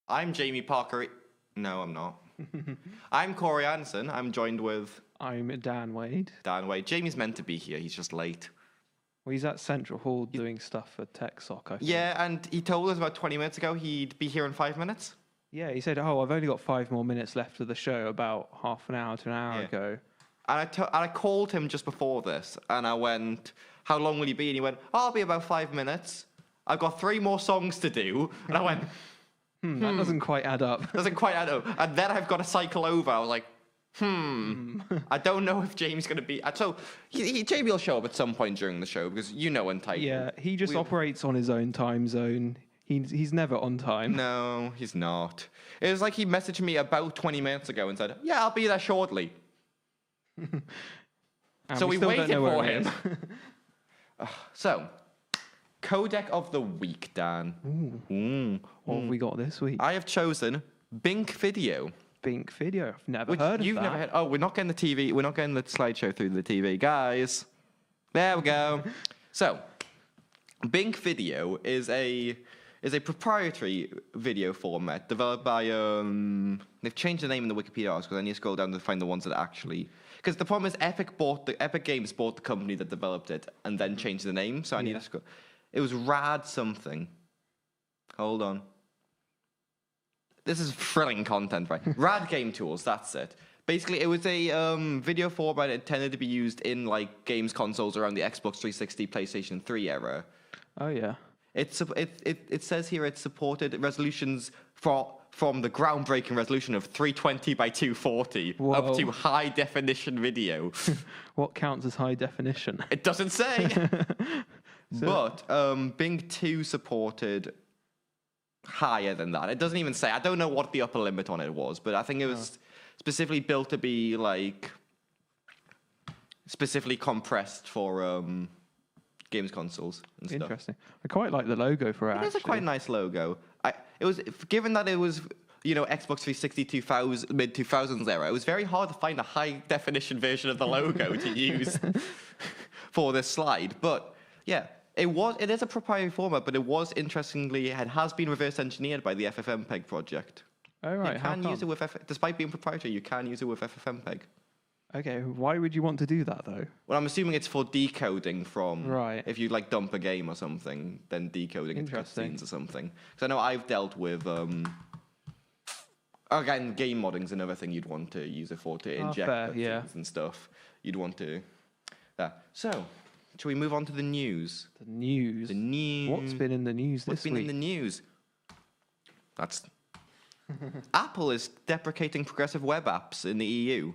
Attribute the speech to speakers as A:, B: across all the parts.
A: I'm Jamie Parker. No, I'm not. I'm Corey Anderson. I'm joined with
B: I'm Dan Wade.
A: Dan Wade. Jamie's meant to be here. He's just late.
B: Well, he's at Central Hall doing stuff for TechSoc, I think.
A: Yeah, and he told us about 20 minutes ago he'd be here in 5 minutes.
B: Yeah, he said, I've only got 5 more minutes left of the show, about half an hour to an hour
A: Yeah.
B: ago.
A: And I called him just before this, and I went, how long will you be? And he went, I'll be about 5 minutes. I've got 3 more songs to do. And I went,
B: That doesn't quite add up.
A: doesn't quite add up. And then I've got to cycle over. I was like, I don't know if Jamie's going to be... So, Jamie will show up at some point during the show, because you know Untitled.
B: Yeah, he just operates on his own time zone. He's never on time.
A: No, he's not. It was like he messaged me about 20 minutes ago and said, yeah, I'll be there shortly.
B: And
A: So we
B: still don't
A: waited
B: know where
A: for
B: it
A: him.
B: is.
A: So, codec of the week, Dan.
B: What have we got this week?
A: I have chosen Bink Video.
B: Bink Video. I've never
A: Which
B: heard of
A: you've
B: that.
A: never heard. Oh, we're not getting the TV. We're not getting the slideshow through the TV. Guys, there we go. So, Bink Video is a proprietary video format developed by they've changed the name in the Wikipedia article. I need to scroll down to find the ones that actually, because the problem is Epic Games bought the company that developed it and then changed the name. So I need to scroll. It was Rad something. Hold on. This is thrilling content, right? Rad Game Tools. That's it. Basically, it was a video format intended to be used in like games consoles around the Xbox 360, PlayStation 3 era.
B: Oh, yeah.
A: It says here it supported resolutions from the groundbreaking resolution of 320 by 240 up
B: Whoa.
A: to high definition video.
B: What counts as high definition?
A: It doesn't say. But Bing 2 supported higher than that. It doesn't even say. I don't know what the upper limit on it was, but I think it was specifically built to be like specifically compressed for games consoles and stuff.
B: Interesting. I quite like the logo for it,
A: It is a
B: actually.
A: quite nice logo. It was given that it was Xbox 360 mid 2000s era. It was very hard to find a high definition version of the logo to use for this slide. But yeah, it is a proprietary format, but it was interestingly it has been reverse engineered by the FFmpeg project.
B: Oh, right.
A: You
B: How
A: can
B: come?
A: use it with despite being proprietary. You can use it with FFmpeg.
B: Okay, why would you want to do that, though?
A: Well, I'm assuming it's for decoding from
B: Right.
A: if you like dump a game or something, then decoding into
B: Interesting.
A: cutscenes or something. Because I know I've dealt with again, game modding's another thing you'd want to use it for to inject
B: fair,
A: cutscenes
B: yeah.
A: and stuff. You'd want to that. So, shall we move on to the news?
B: The news.
A: The news.
B: What's been in the news
A: What's
B: this
A: been
B: week?
A: in the news? That's Apple is deprecating progressive web apps in the EU.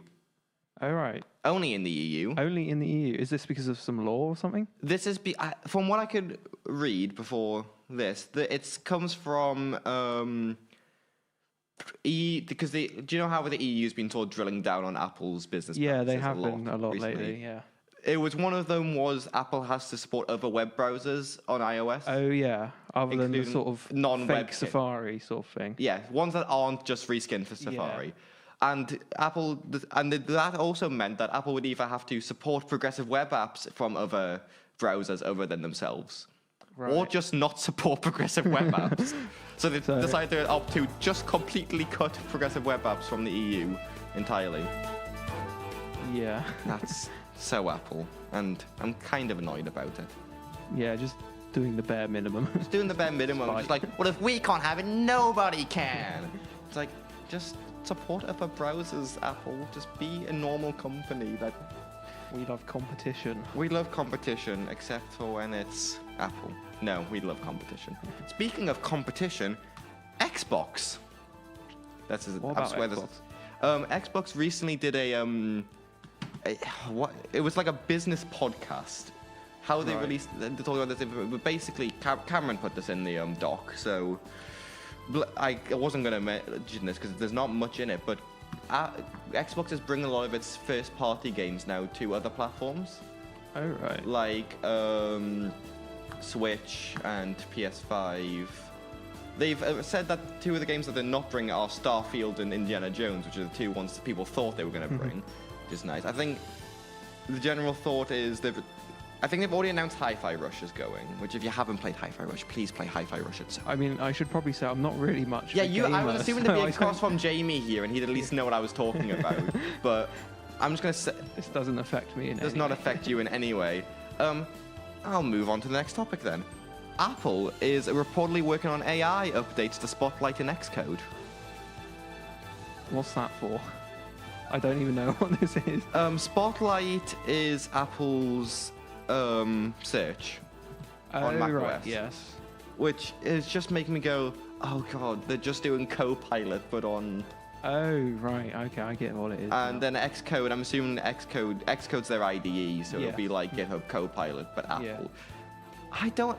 B: Oh, right.
A: Only in the EU.
B: Only in the EU. Is this because of some law or something?
A: This is from what I could read before this. It comes from because do you know how the EU's been sort of drilling down on Apple's business?
B: Yeah, they
A: practices
B: have been a lot
A: recently?
B: lately, yeah.
A: It was one of them was Apple has to support other web browsers on iOS.
B: Oh, yeah. Other than the
A: Including
B: sort of
A: non-web
B: fake Safari sort of thing.
A: Yeah, ones that aren't just reskinned for Safari. And that also meant that Apple would either have to support progressive web apps from other browsers other than themselves, or
B: Right.
A: just not support progressive web apps. So they decided to opt to just completely cut progressive web apps from the EU entirely.
B: Yeah.
A: That's so Apple, and I'm kind of annoyed about it.
B: Yeah, just doing the bare minimum.
A: Just doing the bare minimum.
B: It's
A: Just like, well, if we can't have it, nobody can. It's like, just support other browsers, Apple. Just be a normal company. That
B: We love competition.
A: we love competition, except for when it's Apple. No, we love competition. Speaking of competition, Xbox. That's
B: What about Xbox?
A: Xbox recently did what? It was like a business podcast. How they
B: Right.
A: released, they're talking about this. But basically, Cameron put this in the doc. So I wasn't going to mention this because there's not much in it. But Xbox is bringing a lot of its first-party games now to other platforms,
B: Oh, right.
A: like Switch and PS5. They've said that 2 of the games that they're not bringing are Starfield and Indiana Jones, which are the 2 ones that people thought they were going to bring, which is nice. I think the general thought is that I think they've already announced Hi-Fi Rush is going, which if you haven't played Hi-Fi Rush, please play Hi-Fi Rush. It's
B: I mean, I should probably say I'm not really much.
A: yeah,
B: of a
A: you. I
B: gamer,
A: was assuming
B: so
A: there'd
B: I
A: be a cross
B: don't-
A: from Jamie here, and he'd at least know what I was talking about. But I'm just gonna say,
B: This doesn't affect me in
A: does
B: any
A: not
B: way.
A: affect you in any way. I'll move on to the next topic then. Apple is reportedly working on AI updates to Spotlight and Xcode.
B: What's that for? I don't even know what this is.
A: Spotlight is Apple's search, on macOS.
B: Right, yes.
A: which is just making me go, oh god, they're just doing Copilot, but on.
B: Oh, right. Okay, I get what it is.
A: And
B: now.
A: then Xcode, I'm assuming Xcode's their IDE, so
B: Yeah.
A: it'll be like GitHub Copilot, but Apple.
B: Yeah.
A: I don't.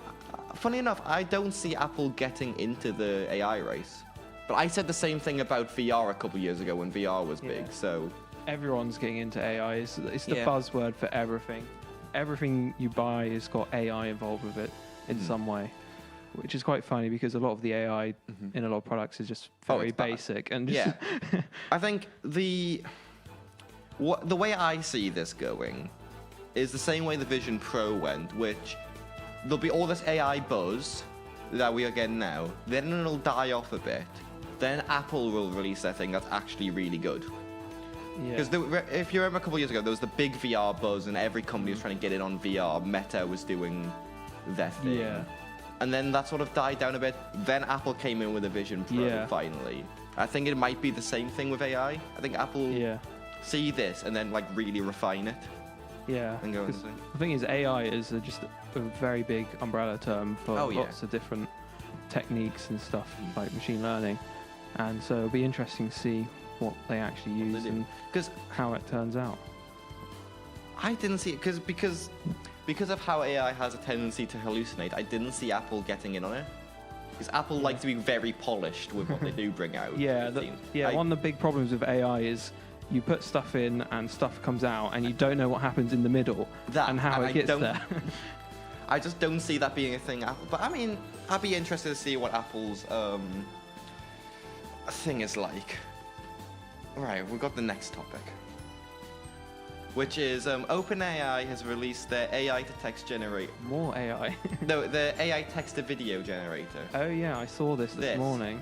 A: Funny enough, I don't see Apple getting into the AI race. But I said the same thing about VR a couple years ago when VR was big.
B: Yeah.
A: So
B: Everyone's getting into AI. It's the
A: Yeah.
B: buzzword for everything. Everything you buy has got AI involved with it in
A: Mhm.
B: some way, which is quite funny because a lot of the AI in a lot of products is just
A: Oh,
B: very
A: it's bad.
B: basic and just
A: yeah, I think the way I see this going is the same way the Vision Pro went, which there'll be all this AI buzz that we are getting now. Then it'll die off a bit. Then Apple will release their thing that's actually really good.
B: yeah.
A: Because if you remember a couple of years ago, there was the big VR buzz, and every company was trying to get in on VR. Meta was doing their thing.
B: Yeah.
A: And then that sort of died down a bit. Then Apple came in with a Vision Pro
B: Yeah.
A: finally. I think it might be the same thing with AI. I think Apple
B: Yeah.
A: see this and then like really refine it
B: Yeah.
A: and go
B: 'Cause
A: into.
B: the thing is, AI is just a very big umbrella term for
A: Oh, yeah.
B: lots of different techniques and stuff
A: Mm.
B: like machine learning, and so it'll be interesting to see what they actually use and
A: Because
B: how it turns out.
A: I didn't see it because of how AI has a tendency to hallucinate. I didn't see Apple getting in on it. Because Apple
B: Yeah.
A: likes to be very polished with what they do bring out.
B: Yeah,
A: it seems.
B: one of the big problems with AI is you put stuff in and stuff comes out and you don't know what happens in the middle
A: That,
B: and how
A: and
B: it
A: I
B: gets
A: don't-
B: there.
A: I just don't see that being a thing. But I mean, I'd be interested to see what Apple's thing is like. Right, we've got the next topic, which is OpenAI has released their AI to text generator.
B: More AI.
A: No, the AI text to video generator.
B: Oh yeah, I saw this
A: This.
B: morning.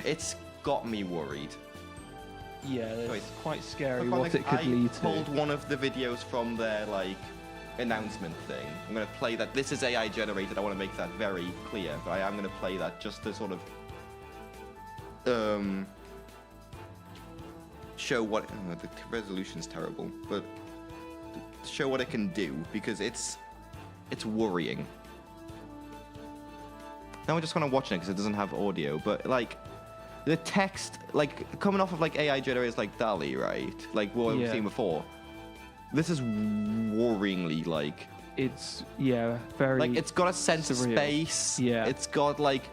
A: It's got me worried.
B: Yeah, it's
A: Wait.
B: quite scary
A: For
B: what it
A: context,
B: could
A: I
B: lead
A: pulled
B: to.
A: one of the videos from their like announcement thing. I'm going to play that. This is AI generated. I want to make that very clear. But I am going to play that just to sort of show what the resolution's terrible, but to show what it can do because it's worrying. Now we're just kind of watching it because it doesn't have audio, but like the text, like coming off of like AI generators like DALL-E, right? Like what we've
B: Yeah.
A: seen before. This is worryingly like
B: It's very
A: it's got a sense of
B: surreal.
A: space.
B: Yeah.
A: It's got like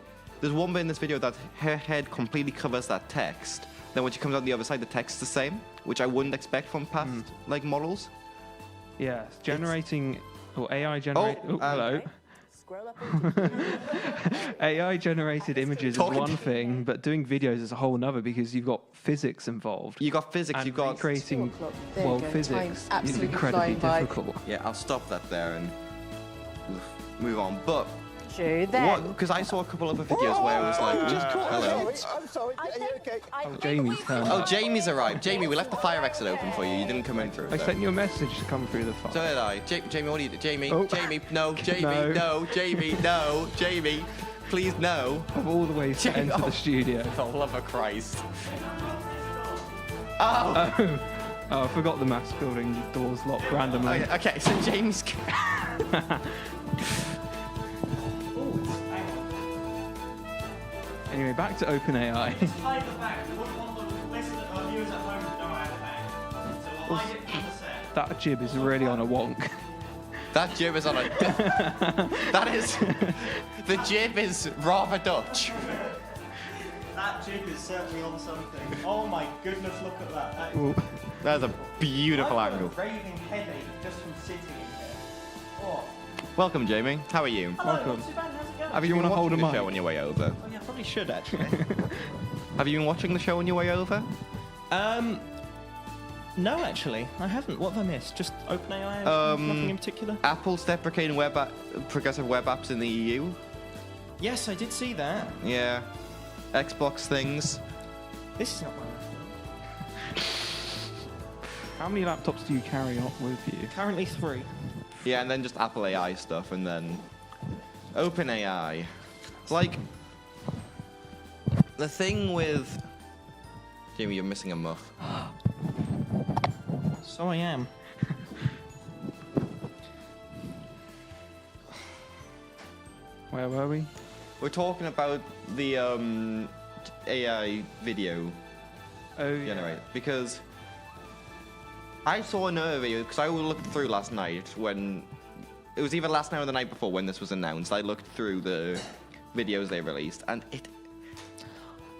A: there's one bit in this video that her head completely covers that text. Then when she comes out the other side, the text's the same, which I wouldn't expect from past like models.
B: yeah, it's generating or AI generate.
A: Oh,
B: hello.
C: Scroll up into
B: AI generated images is
A: Talking
B: one
A: to-
B: thing, but doing videos is a whole nother because you've got physics involved.
A: You got physics,
B: And
A: you got
B: recreating
C: 2 o'clock. There you
B: world
C: go.
B: physics
C: Time's
B: is
C: absolutely
B: incredibly
C: flying by.
B: difficult.
A: yeah. I'll stop that there and move on. But
C: Then.
A: what? Because I saw a couple other videos where it was like, hello.
D: I'm sorry. Are you okay?
B: Oh, Jamie's turn.
A: Oh, Jamie's arrived. Jamie, we left the fire exit open for you. You didn't come in through.
B: I
A: so.
B: sent you a message to come through the
A: So
B: file.
A: did I. Jamie, what do you do? Jamie,
B: Oh.
A: Jamie, no, Jamie,
B: No.
A: no, Jamie, no, Jamie, please no.
B: Of all the ways to
A: Jamie-
B: enter
A: oh.
B: the studio.
A: For the love of Christ. Oh.
B: Oh, I forgot the mass building doors locked randomly.
A: Okay, so James.
B: Anyway, back to OpenAI.
E: Hide the fact. We wouldn't want the listeners or viewers at home to know how to fact. So we'll hide it from the set.
B: That jib is really on a wonk.
A: That jib is on a. That is. The jib is rather Dutch.
E: That jib is certainly on something. Oh my goodness, look at that. That is
B: Ooh.
A: That's a beautiful
E: I've got
A: angle.
E: a raving headache just from sitting in here. Oh.
A: Welcome, Jamie. How are you?
E: Hello,
B: Welcome.
E: not too bad. How's it going?
A: Have you
B: you
A: been
B: wanna hold
A: watching
B: a
A: the show
B: mic?
A: on your way over?
E: Oh, yeah, I probably should actually.
A: Have you been watching the show on your way over?
D: No, actually, I haven't. What have I missed? Just OpenAI? Nothing in particular?
A: Apple's deprecating progressive web apps in the EU.
D: Yes, I did see that.
A: Yeah. Xbox things.
D: This is not my laptop.
B: How many laptops do you carry on with you?
D: Currently 3.
A: Yeah, and then just Apple AI stuff, and then OpenAI. Like, the thing with... Jamie, you're missing a muff.
D: So I am.
B: Where were we?
A: We're talking about the AI video
B: Oh, yeah.
A: generate, because I saw another video, because I looked through last night when... It was either last night or the night before when this was announced. I looked through the videos they released, and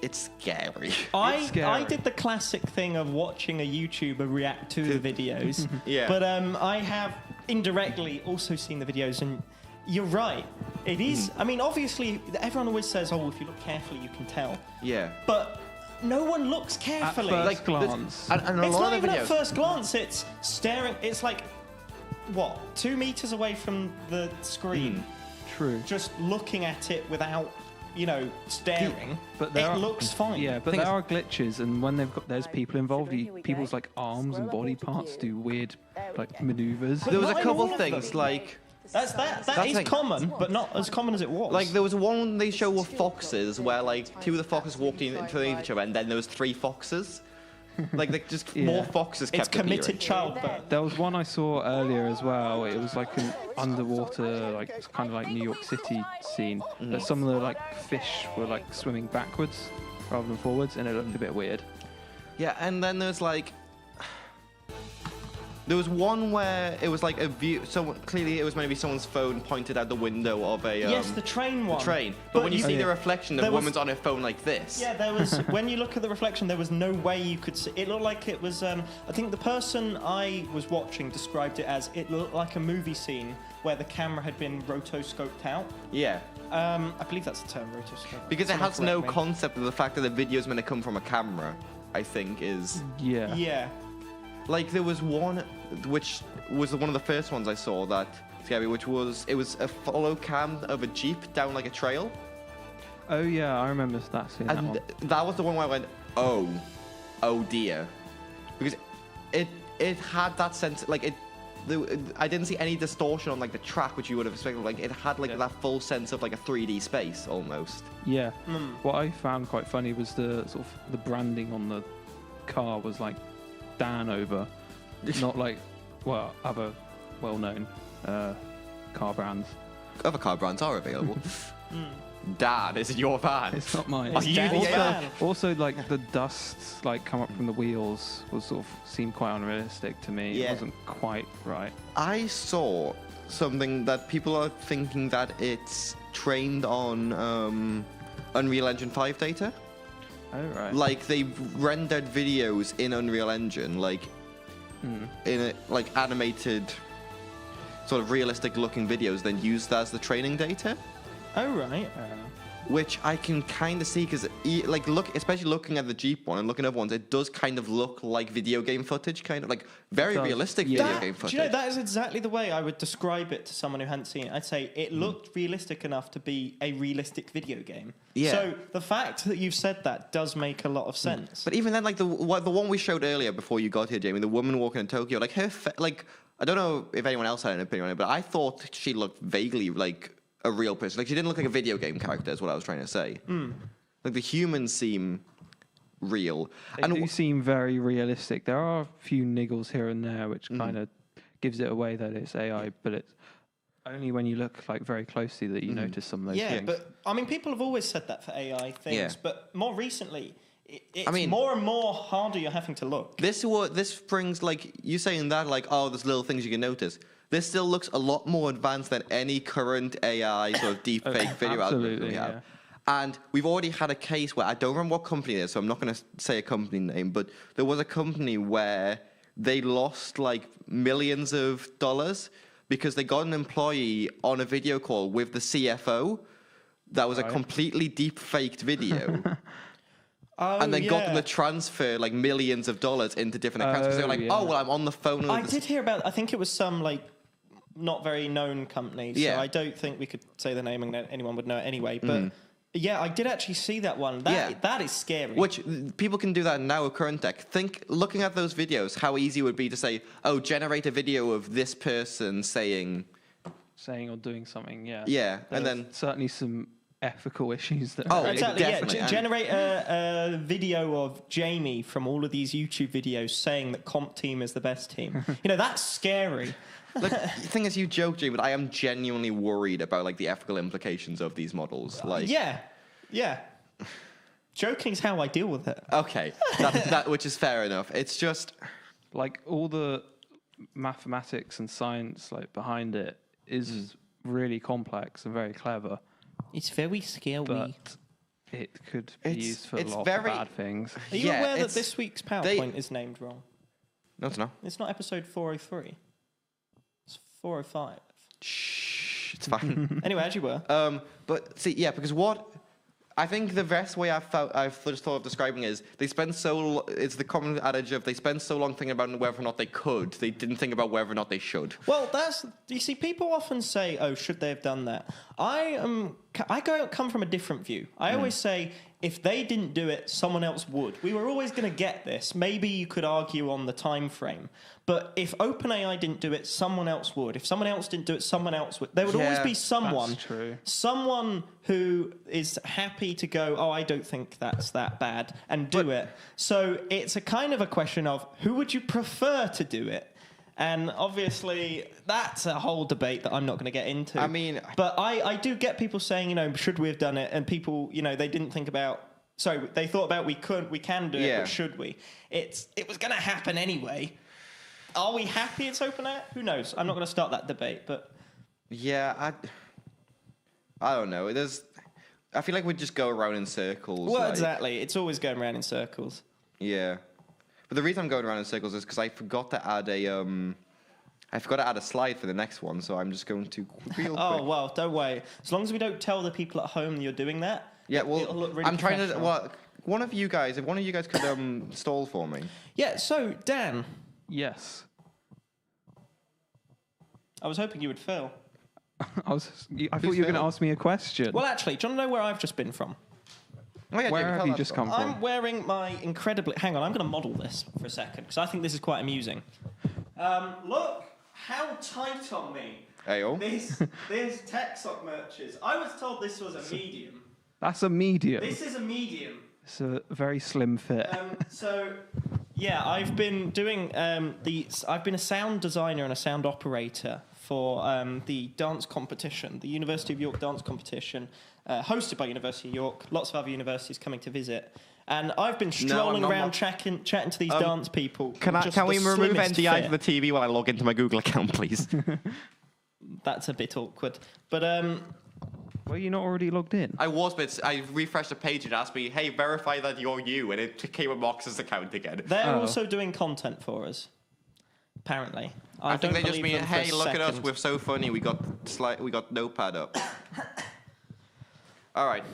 A: it's scary.
D: I
B: scary.
D: did the classic thing of watching a YouTuber react to the videos.
A: Yeah.
D: But I have indirectly also seen the videos, and you're right. It is. I mean, obviously, everyone always says, "Oh, if you look carefully, you can tell."
A: Yeah.
D: But no one looks carefully.
B: First
A: Like,
B: glance.
A: And a
D: It's
A: lot
D: not
A: of the
D: even at
A: videos...
D: first glance. It's staring. It's like, what, 2 meters away from the screen,
B: True.
D: just looking at it without, staring.
B: But there
D: it
B: are-
D: looks fine.
B: Yeah, but
A: Thing
B: there
A: is-
B: are glitches, and when there's people involved, people's like arms and body parts do weird like maneuvers.
A: There was
D: not
A: a
D: in all
A: couple
D: of
A: things,
D: them.
A: like...
D: That
A: That's
D: is
A: like-
D: common, but not as common as it was.
A: Like, there was one they show of foxes where, like, 2 of the foxes walked into each other, and then there was 3 foxes. Like just
B: Yeah.
A: more foxes
D: it's
A: kept
D: committed
A: appearing.
D: childbirth.
B: There was one I saw earlier as well. It was like an underwater, like kind of like New York City scene. But some of the like fish were like swimming backwards rather than forwards, and it looked a bit weird.
A: Yeah, and then there's, like... There was one where it was like a view... So clearly it was maybe someone's phone pointed out the window of a...
D: Yes, the train one.
A: train. But when you see the
B: yeah.
A: reflection, the
D: There was-
A: woman's on her phone like this.
D: Yeah, there was. When you look at the reflection, there was no way you could see. It looked like it was. I think the person I was watching described it as it looked like a movie scene where the camera had been rotoscoped out.
A: Yeah.
D: I believe that's the term, rotoscope.
A: Because it
D: Someone
A: has no
D: correct me.
A: concept of the fact that the video's meant to come from a camera, I think, is...
B: Yeah.
D: Yeah.
A: Like, there was one, which was one of the first ones I saw that scary, which was... It was a follow cam of a Jeep down, like, a trail.
B: Oh yeah, I remember that scene. That
A: And
B: one.
A: that was the one where I went, oh dear. Because it had that sense, like, I didn't see any distortion on, like, the track, which you would have expected. Like, it had, like, that full sense of, like, a 3D space, almost.
B: Yeah. What I found quite funny was the sort of the branding on the car was like Dan over, not like other well-known car brands.
A: Other car brands are available. Dad, is it your van?
B: It's not mine.
A: Are you the
D: Dan's
A: AI?
D: van.
B: Also, like the dust like come up from the wheels was sort of seemed quite unrealistic to me.
A: Yeah.
B: It wasn't quite right.
A: I saw something that people are thinking that it's trained on Unreal Engine 5 data.
B: Oh right.
A: Like, they've rendered videos in Unreal Engine, like, in a, like, animated, sort of realistic-looking videos, then used that as the training data.
D: Oh right.
A: Which I can kind of see, because, like, especially looking at the Jeep one and looking at other ones, it does kind of look like video game footage, kind of like very
B: does,
A: realistic
B: yeah.
A: video game
D: Do
A: footage.
D: you know, that is exactly the way I would describe it to someone who hadn't seen it. I'd say it looked realistic enough to be a realistic video game.
A: Yeah.
D: So the fact that you've said that does make a lot of sense.
A: But even then, like the one we showed earlier before you got here, Jamie, the woman walking in Tokyo, like like I don't know if anyone else had an opinion on it, but I thought she looked vaguely like a real person. Like, she didn't look like a video game character, is what I was trying to say. Like, the humans seem real.
B: They do seem very realistic. There are a few niggles here and there, which kind of gives it away that it's AI, but it's only when you look like very closely that you notice some of those
D: Yeah,
B: things.
D: but I mean, people have always said that for AI things,
A: Yeah.
D: but more recently, it's
A: I mean-
D: more and more harder you're having to look.
A: This brings, like, you saying that, like, oh, there's little things you can notice. This still looks a lot more advanced than any current AI sort of deep fake video algorithm
B: absolutely,
A: we have.
B: yeah.
A: And we've already had a case where, I don't remember what company it is, so I'm not going to say a company name, but there was a company where they lost, like, millions of dollars because they got an employee on a video call with the CFO that was a completely deep faked video.
D: Oh,
A: and then got them
D: yeah.
A: to transfer like millions of dollars into different accounts. Because they're
B: Oh,
A: like,
B: yeah.
A: oh, well, I'm on the phone with
D: I
A: this.
D: did hear about. I think it was some like not very known company.
A: Yeah.
D: So I don't think we could say the name and that anyone would know it anyway. But yeah, I did actually see that one. That is scary.
A: Which people can do that now with current tech. Looking at those videos, how easy it would be to say, oh, generate a video of this person saying,
B: Saying or doing something, yeah.
A: yeah, and then,
B: Certainly some ethical issues that.
A: Oh,
D: Exactly.
A: definitely.
D: Yeah.
A: And-
D: Generate a video of Jamie from all of these YouTube videos saying that Comp Team is the best team. That's scary.
A: like, the thing is, you joke, Jay, but I am genuinely worried about like the ethical implications of these models. Like,
D: Yeah. Joking is how I deal with it.
A: okay, that which is fair enough. It's just,
B: Like all the mathematics and science like behind it is really complex and very clever,
D: It's very scary.
B: but it could be
A: It's-
B: used for
A: it's
B: lots
A: very-
B: of bad things.
D: Are you
A: Yeah,
D: aware that
A: it's-
D: this week's PowerPoint is named wrong?
A: no, it's not.
D: It's not episode 403. It's 405.
A: Shh, it's fine.
D: Anyway, as you were.
A: But see, yeah, because what I think the best way I've just thought of describing it is they spend it's the common adage of they spend so long thinking about whether or not they could, they didn't think about whether or not they should.
D: Well, you see, people often say, "Oh, should they have done that?" I come from a different view. I always say, if they didn't do it, someone else would. We were always going to get this. Maybe you could argue on the time frame, but if OpenAI didn't do it, someone else would. If someone else didn't do it, someone else would. There would always
A: Yeah,
D: be someone.
B: That's true.
D: Someone who is happy to go, oh, I don't think that's that bad, and do it. So it's a kind of a question of who would you prefer to do it? And obviously, that's a whole debate that I'm not going to get into.
A: I mean-
D: but I do get people saying, should we have done it? And people, they didn't think about. Sorry, they thought about we can do it,
A: Yeah.
D: but should we? It was going to happen anyway. Are we happy it's open air? Who knows? I'm not going to start that debate, but.
A: Yeah, I don't know. I feel like we just go around in circles.
D: Well,
A: like-
D: exactly. It's always going around in circles.
A: Yeah, but the reason I'm going around in circles is because I forgot to add a slide for the next one, so I'm just going to real
D: Oh,
A: quick.
D: well, don't worry. As long as we don't tell the people at home that you're doing that.
A: Yeah,
D: it'll
A: well,
D: look really
A: I'm trying to.
D: professional.
A: Well, if one of you guys could stall for me.
D: Yeah, so, Dan,
B: Yes.
D: I was hoping you would fill.
B: I thought you were
A: Who's
B: going to
A: Phil?
B: ask me a question.
D: Well, actually, do you want to know where I've just been from?
A: Oh, yeah,
B: Where
A: Jamie,
B: have
A: tell
B: you
A: that
B: just
A: story.
B: come from?
D: I'm wearing my incredibly... Hang on, I'm going to model this for a second, because I think this is quite amusing. Look how tight on me
A: Ayo.
D: this tech sock merch is. I was told this was a medium.
B: That's a medium.
D: This is a medium.
B: It's a very slim fit.
D: So, yeah, I've been doing I've been a sound designer and a sound operator for the dance competition, the University of York dance competition, hosted by University of York. Lots of other universities coming to visit, and I've been strolling
A: not
D: around
A: mo-
D: chatting to these dance people.
A: Can we remove NDI from the TV while I log into my Google account, please?
D: That's a bit awkward, but
B: Were you not already logged in?
A: I was, but I refreshed the page and asked me, "Hey, verify that you're you," and it came a Mox's account again.
D: they're
B: Oh.
D: also doing content for us. Apparently,
A: I think
D: don't
A: they just
D: believe
A: mean,
D: them for a
A: "Hey, look at us,
D: second.
A: we're so funny. We got Notepad up." All right,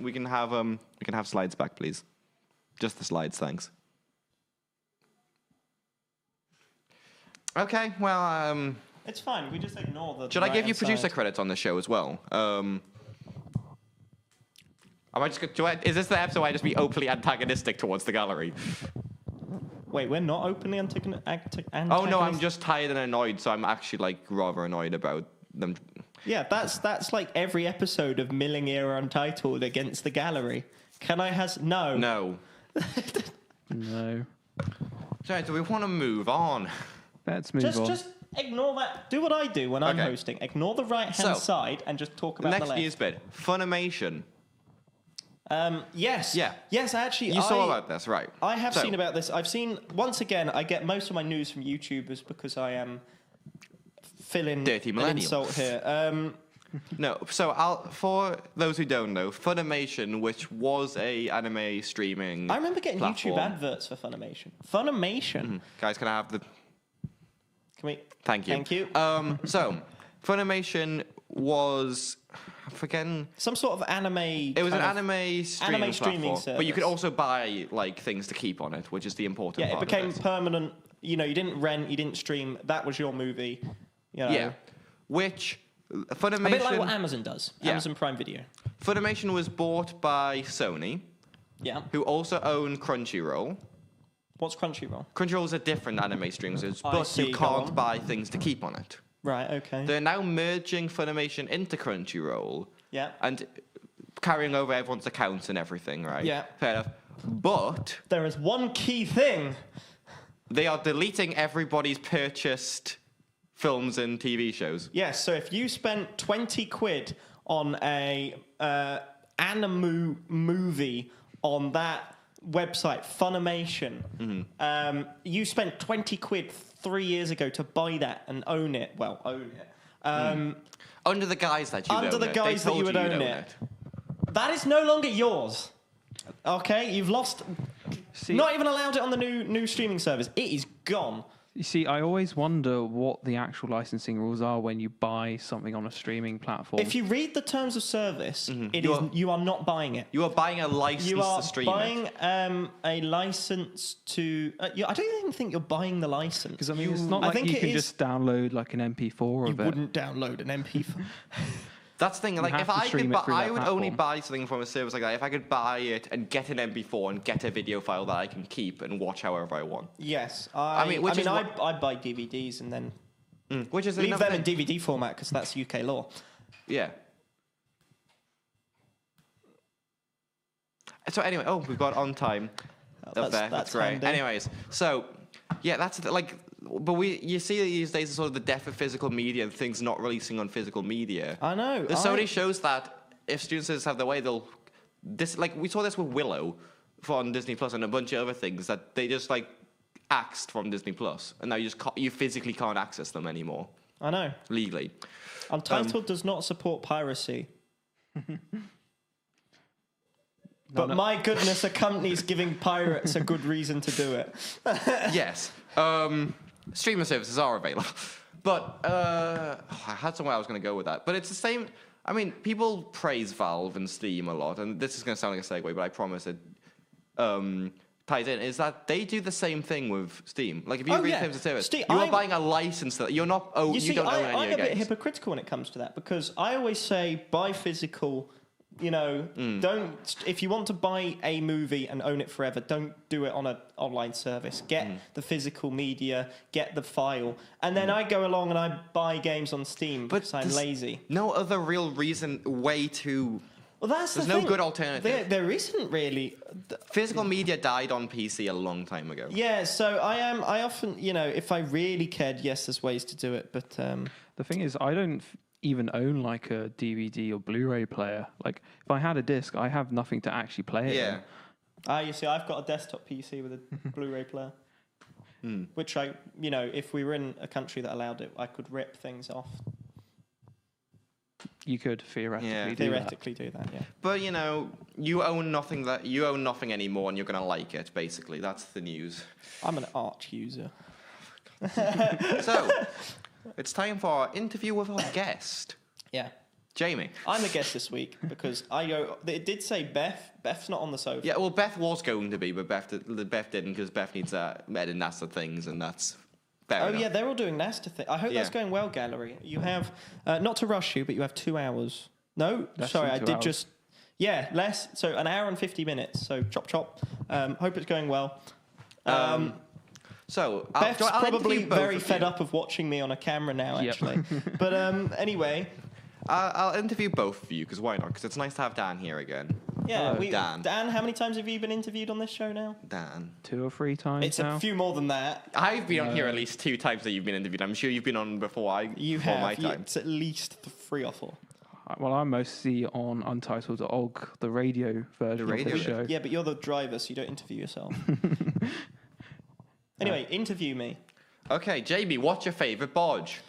A: we can have slides back, please. Just the slides, thanks. Okay, well,
D: It's fine. We just ignore the.
A: should I give you
D: right-hand
A: producer
D: side.
A: credits on the show as well? Am I just? Is this the episode where I just be openly antagonistic towards the gallery?
D: Wait, we're not openly
A: Oh no, I'm just tired and annoyed, so I'm actually like rather annoyed about them.
D: Yeah, that's like every episode of Milling Era Untitled against the gallery. Can I has no.
A: No.
B: No.
A: So do we want to move on?
B: Let's move on.
D: Just ignore that. Do what I do when I'm
A: Okay.
D: hosting. Ignore the right hand
A: So,
D: side and just talk about
A: Next
D: the left.
A: news bit. Funimation.
D: Yes.
A: Yeah.
D: Yes, actually.
A: You saw about this, right?
D: I have
A: So-
D: seen about this. I've seen, once again, I get most of my news from YouTubers because I am filling
A: Dirty
D: an
A: millennial.
D: insult here.
A: No, so for those who don't know, Funimation, which was a anime streaming
D: I remember getting
A: platform.
D: YouTube adverts for Funimation. Funimation.
A: Guys, can I have the...
D: Can we?
A: Thank you.
D: Thank you.
A: So, Funimation was, I'm forgetting.
D: Some sort of anime.
A: It was an
D: kind of-
A: anime streaming
D: streaming
A: platform, but you could
D: service.
A: also buy like things to keep on it, which is the important
D: Yeah, it
A: part.
D: became
A: of it.
D: permanent. You know, you didn't rent, you didn't stream. That was your movie. You know,
A: Yeah, which Funimation.
D: a bit like what Amazon does.
A: Yeah.
D: Amazon Prime Video.
A: Funimation was bought by Sony,
D: Yeah.
A: who also own Crunchyroll.
D: What's Crunchyroll?
A: Crunchyroll is a different anime streaming service,
D: I
A: but
D: see,
A: you
D: go
A: can't
D: on.
A: buy things to keep on it.
D: Right. Okay.
A: They're now merging Funimation into Crunchyroll
D: Yeah.
A: and carrying over everyone's accounts and everything, right?
D: Yeah.
A: Fair enough. But
D: There is one key thing.
A: they are deleting everybody's purchased films and TV shows.
D: Yes. So if you spent 20 quid on a anime movie on that website, Funimation, you spent 20 quid 3 years ago to buy that and own it. Well, own it.
A: Under the guise that you
D: Under
A: own
D: the
A: it.
D: guise
A: They
D: that you
A: told
D: would
A: you'd
D: own it. That is no longer yours. Okay, you've lost.
B: See,
D: Not even allowed it on the new streaming service. It is gone.
B: you see, I always wonder what the actual licensing rules are when you buy something on a streaming platform.
D: If you read the terms of service, you are not buying it.
A: You are buying a license
D: You are
A: to stream
D: buying
A: it.
D: a license to. I don't even think you're buying the license.
B: Because I mean, it's not
D: I
B: like
D: think
B: you
D: it
B: can
D: is-
B: just download like an MP4
D: You
B: of it.
D: wouldn't download an MP4.
A: That's the thing. Like,
B: have
A: if
B: to
A: I
B: stream
A: could,
B: it through
A: I
B: that
A: would only
B: platform.
A: buy something from a service like that if I could buy it and get an MP4 and get a video file that I can keep and watch however I want.
D: Yes,
A: mean, which is
D: I
A: what-
D: buy DVDs and then
A: Which is
D: leave
A: another
D: them in
A: thing.
D: DVD format because that's UK law.
A: Yeah. So anyway, we've got on time up
D: that's-
A: there. That's
D: that's
A: great.
D: handy.
A: Anyways, so yeah, but you see these days sort of the death of physical media and things not releasing on physical media.
D: I know.
A: There's so many shows that if students just have their way, we saw this with Willow on Disney Plus and a bunch of other things that they just like axed from Disney Plus, and now you physically can't access them anymore
D: I know.
A: legally.
D: Untitled does not support piracy. But
B: no.
D: my goodness, a company's giving pirates a good reason to do it.
A: Yes. Streaming services are available. But I had somewhere I was going to go with that. But it's the same. I mean, people praise Valve and Steam a lot, and this is going to sound like a segue, but I promise it ties in, is that they do the same thing with Steam. Like, if you
D: Oh,
A: read
D: yeah.
A: terms of service,
D: Steam-
A: you are
D: I'm-
A: buying a license that you're not.
D: You see,
A: don't own any
D: I'm
A: of
D: a
A: your
D: bit
A: games.
D: hypocritical when it comes to that because I always say buy physical. You know, don't. If you want to buy a movie and own it forever, don't do it on an online service. Get the physical media, get the file, and then I go along and I buy games on Steam because I'm
A: there's
D: lazy.
A: No other real way to.
D: Well, that's
A: There's
D: the
A: no
D: thing.
A: good alternative.
D: There isn't really.
A: Physical media died on PC a long time ago.
D: Yeah, so I often, you know, if I really cared, yes, there's ways to do it, but
B: The thing is, I don't even own like a DVD or Blu-ray player. Like, if I had a disc, I have nothing to actually play it.
A: Yeah.
B: in.
D: you see, I've got a desktop PC with a Blu-ray player, which if we were in a country that allowed it, I could rip things off.
B: You could theoretically
A: Yeah.
B: do
D: Theoretically, do that. Yeah.
A: But you own nothing anymore, and you're gonna like it. Basically, that's the news.
D: I'm an Arch user.
A: So it's time for our interview with our guest,
D: Yeah.
A: Jamie.
D: I'm the guest this week because it did say Beth. Beth's not on the sofa.
A: Yeah, well, Beth was going to be, but Beth didn't because Beth needs edit NASA things, and that's fair
D: Oh
A: enough.
D: yeah, they're all doing NASA thing. I hope that's
A: Yeah.
D: going well, Gallery. You have not to rush you, but you have 2 hours. No,
B: Less
D: sorry,
B: than
D: I
B: 2
D: did
B: hours.
D: just. Yeah, less. So an hour and 50 minutes. So chop chop. Hope it's going well.
A: So
D: Beth's
A: I'll
D: probably
A: interview both
D: very
A: of
D: fed
A: you.
D: up of watching me on a camera now,
B: Yep.
D: actually. But anyway,
A: I'll interview both of you because why not? Because it's nice to have Dan here again.
D: yeah.
B: Hello,
A: Dan.
D: how many times have you been interviewed on this show now?
A: Dan,
B: 2 or 3 times
D: It's
B: now.
D: a few more than that.
A: I've been on here at least 2 times that you've been interviewed. I'm sure you've been on before.
D: You
A: before
D: have.
A: my time.
D: It's at least 3 or 4.
B: Well, I'm mostly on Untitled Og, the radio version
A: radio
B: of the show.
D: Yeah, but you're the driver, so you don't interview yourself. Anyway, interview me.
A: Okay, Jamie, what's your favourite bodge?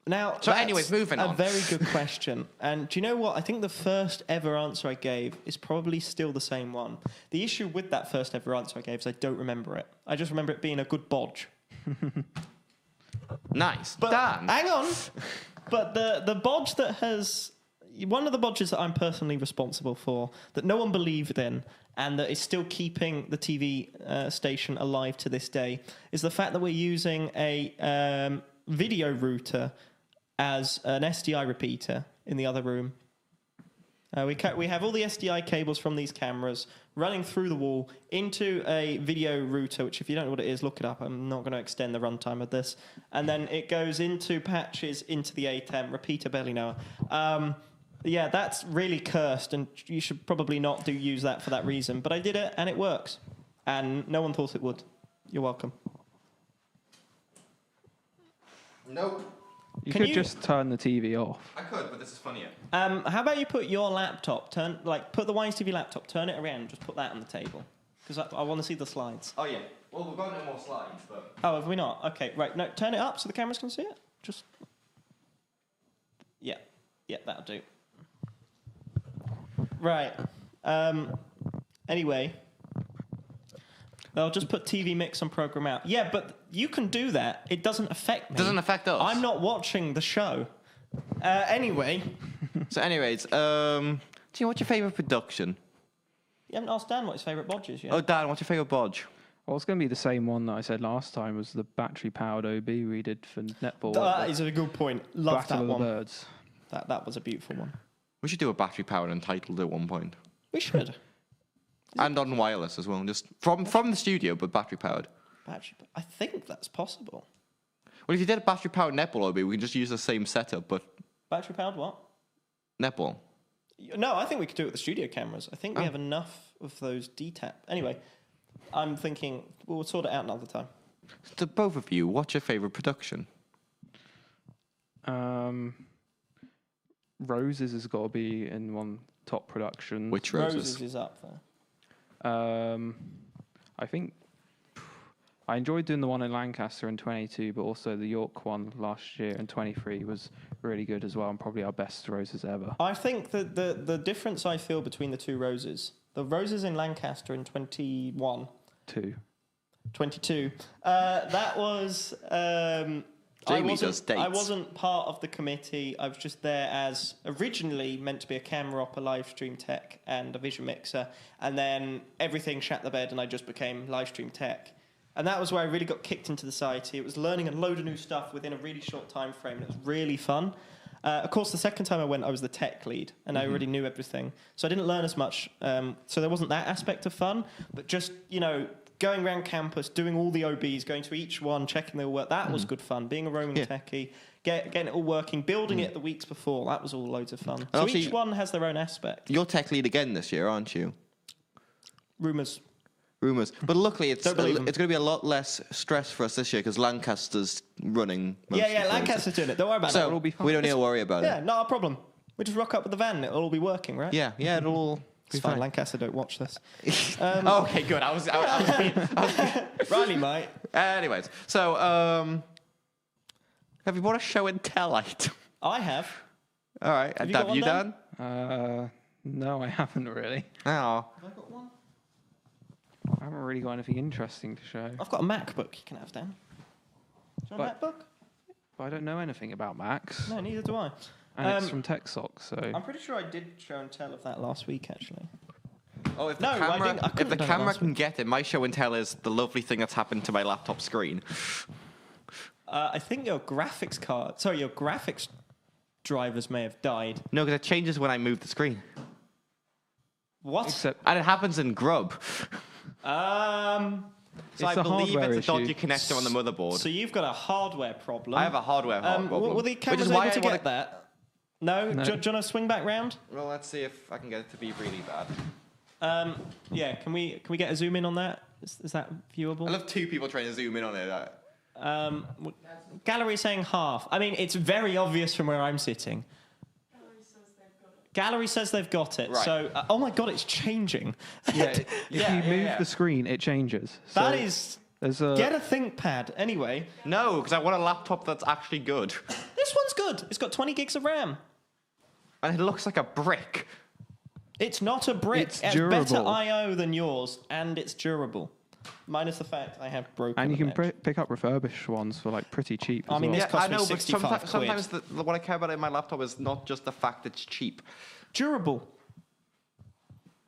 D: Now,
A: So
D: that's
A: anyways, moving
D: a
A: on.
D: very good question. And do you know what? I think the first ever answer I gave is probably still the same one. The issue with that first ever answer I gave is I don't remember it. I just remember it being a good bodge.
A: Nice.
D: But
A: Dan.
D: hang on. But the bodge that has one of the bodges that I'm personally responsible for, that no one believed in, and that is still keeping the TV station alive to this day, is the fact that we're using a video router as an SDI repeater in the other room. We have all the SDI cables from these cameras running through the wall into a video router, which if you don't know what it is, look it up. I'm not going to extend the runtime of this. And then it goes into patches into the ATEM, repeater barely knower. Yeah, that's really cursed, and you should probably not use that for that reason. But I did it, and it works. And no one thought it would. You're welcome.
A: Nope.
B: You
D: Can
B: could
D: you-
B: just turn the TV off.
A: I could, but this is funnier.
D: How about you put your laptop, put the Wines TV laptop, turn it around, just put that on the table. Because I want to see the slides.
A: Oh, yeah. Well, we've got no more slides, but...
D: Oh, have we not? Okay, right. No, turn it up so the cameras can see it. Just... Yeah. Yeah, that'll do. Right. Anyway. They'll just put TV mix on program out. Yeah, but you can do that. It doesn't affect me.
A: Doesn't affect us.
D: I'm not watching the show. Anyway.
A: So anyways, do you know what's your favourite production?
D: You haven't asked Dan what his favourite bodge is yet.
A: Oh, Dan, what's your favourite bodge?
B: Well, it's going to be the same one that I said last time, was the battery-powered OB we did for netball.
D: That is a good point. Love
B: Battle
D: that
B: of the
D: one.
B: Birds.
D: That was a beautiful one.
A: We should do a battery-powered Untitled at one point.
D: We should.
A: And on wireless as well, just from the studio, but battery-powered.
D: I think that's possible.
A: Well, if you did a battery-powered netball OB, we can just use the same setup, but
D: Battery powered what?
A: netball.
D: No, I think we could do it with the studio cameras. I think we have enough of those DTAP. Anyway, I'm thinking we'll sort it out another time.
A: To both of you, what's your favourite production?
B: Roses has got to be in one top production.
A: Which
D: Roses
A: Roses?
D: is up there.
B: I think I enjoyed doing the one in Lancaster in 22, but also the York one last year in 23 was really good as well, and probably our best roses ever.
D: I think that the difference I feel between the two roses, the roses in Lancaster in 22, that was...
A: Jamie does dates.
D: I wasn't part of the committee. I was just there as originally meant to be a camera op, a live stream tech, and a vision mixer. And then everything shat the bed, and I just became live stream tech. And that was where I really got kicked into the society. It was learning a load of new stuff within a really short time frame, and it was really fun. Of course, the second time I went, I was the tech lead, and I already knew everything. So I didn't learn as much. So there wasn't that aspect of fun, but just, going around campus, doing all the OBs, going to each one, checking they all work, that was good fun. Being a roaming techie, getting it all working, building it the weeks before, that was all loads of fun. So
A: obviously-
D: each one has their own aspect.
A: You're tech lead again this year, aren't you?
D: Rumours.
A: But luckily, it's
D: Don't
A: going
D: believe 'em.
A: to be a lot less stress for us this year because Lancaster's running. most of the places.
D: Lancaster's doing it. Don't worry about
A: So
D: it.
B: will be fine.
A: we don't need to worry about
D: Yeah,
A: it.
D: not a problem. We just rock up with the van, it'll all be working, right?
A: Yeah, it'll all
D: It's
A: be
D: fine.
A: fine.
D: Lancaster don't watch this.
A: Oh, okay, good. I was
D: Riley might.
A: Anyways, so have you bought a show and tell light?
D: I have.
A: All right,
D: Have you got
A: have
D: one,
A: you
D: Dan?
A: done?
B: No, I haven't really.
A: Oh,
D: Have I got one?
B: I haven't really got anything interesting to show.
D: I've got a MacBook you can have, Dan. Do you want a
B: But-
D: MacBook?
B: But I don't know anything about Macs,
D: No, neither do I.
B: and it's
D: Um,
B: from TechSock, so
D: I'm pretty sure I did show and tell of that last week, actually.
A: oh, if
D: No, I
A: the camera,
D: didn't- I
A: if
D: couldn't
A: the
D: have done it
A: camera
D: last
A: can get it, my show and tell is the lovely thing that's happened to my laptop screen.
D: I think your graphics drivers may have died.
A: No, because it changes when I move the screen,
D: What?
B: except
A: and it happens in Grub.
B: It's
A: So I
B: a
A: believe
B: hardware
A: it's a dodgy
B: issue.
A: connector on the motherboard.
D: So you've got a hardware problem.
A: I have a hardware problem.
D: Were the
A: which
D: cameras
A: is
D: able
A: why
D: to
A: I wanna-
D: get that? No?
B: No.
D: Do you want to swing back round?
A: Well, let's see if I can get it to be really bad.
D: Yeah, can we get a zoom in on that? Is that viewable?
A: I love two people trying to zoom in on it.
D: Gallery saying half. I mean, it's very obvious from where I'm sitting. Gallery says they've got it.
A: Right.
D: So, oh my god, it's changing.
B: yeah, if
A: Yeah,
B: you
A: yeah,
B: move
A: yeah.
B: the screen, it changes. So
D: That is.
B: there's a
D: Get a ThinkPad. Anyway,
A: No, because I want a laptop that's actually good.
D: this one's good. It's got 20 gigs of RAM.
A: And it looks like a brick.
D: It's not a brick.
B: It's
D: It has better
B: durable.
D: I/O than yours, and it's durable. Minus the fact I have broken.
B: And you can
D: an edge.
B: pick up refurbished ones for like pretty cheap. As
D: I mean,
B: well.
D: this cost me
A: but
D: 65
A: sometimes
D: quid.
A: what I care about in my laptop is not just the fact it's cheap.
D: Durable.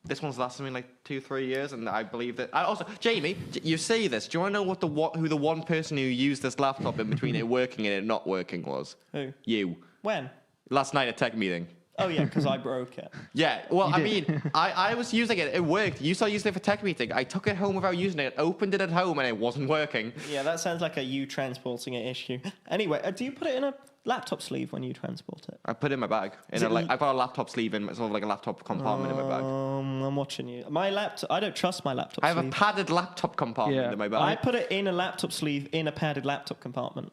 A: This one's lasted me like 2-3 years, and I believe that. Also, Jamie, you say this. Do you want to know who the one person who used this laptop in between it working and it not working was?
D: Who?
A: You.
D: When?
A: Last night at tech meeting.
D: Oh yeah, because I broke it.
A: Yeah, well, I mean, I was using it. It worked. You started using it for tech meeting. I took it home without using it, opened it at home, and it wasn't working.
D: Yeah, that sounds like a you transporting it issue. Anyway, do you put it in a laptop sleeve when you transport it?
A: I put it in my bag.
D: Is it
A: I've got a laptop sleeve in, sort of like a laptop compartment in my bag.
D: I'm watching you. My laptop. I don't trust my laptop.
A: I have a
D: sleeve.
A: padded laptop compartment
B: Yeah.
A: in my
D: I
A: bag.
D: put it in a laptop sleeve in a padded laptop compartment.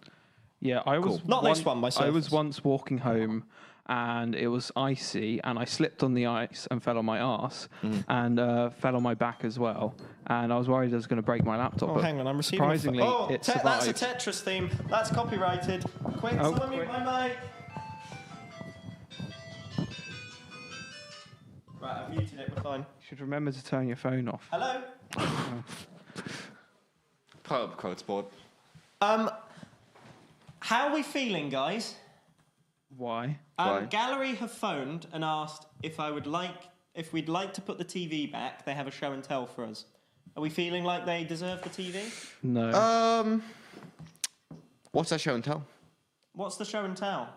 B: Yeah, I was
A: Cool.
D: Not this one, my
B: I was
D: Surface.
B: once walking home, and it was icy, and I slipped on the ice and fell on my arse, and fell on my back as well. And I was worried I was going to break my laptop.
D: Oh,
B: but
D: hang on, I'm receiving.
B: surprisingly,
D: Oh,
B: it
D: that's a
B: survived.
D: Tetris theme. That's copyrighted. Quick,
B: Oh,
D: someone mute
B: quick.
D: my mic. Right, I've muted it. We're fine.
B: You should remember to turn your phone off.
D: Hello.
A: Pub code sport.
D: How are we feeling, guys?
B: Why?
A: Why?
D: Gallery have phoned and asked if we'd like to put the TV back. They have a show and tell for us. Are we feeling like they deserve the TV?
B: No.
A: What's that show and tell?
D: What's the show and tell?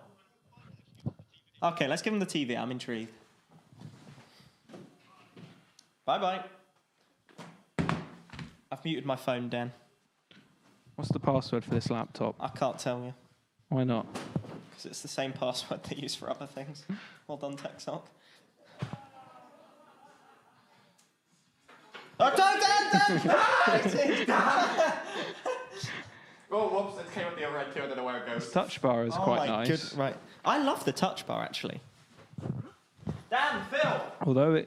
D: Okay, let's give them the TV. I'm intrigued. Bye-bye. I've muted my phone, Dan.
B: What's the password for this laptop?
D: I can't tell you,
B: Why not?
D: because it's the same password they use for other things. Well done, TechSock. Oh, Dan!
A: Oh, whoops, it came up the other end too. I don't know where it goes.
B: Touch bar is
D: Oh
B: quite
D: my
B: nice.
D: good- right. I love the touch bar, actually. Dan, Phil!
B: Although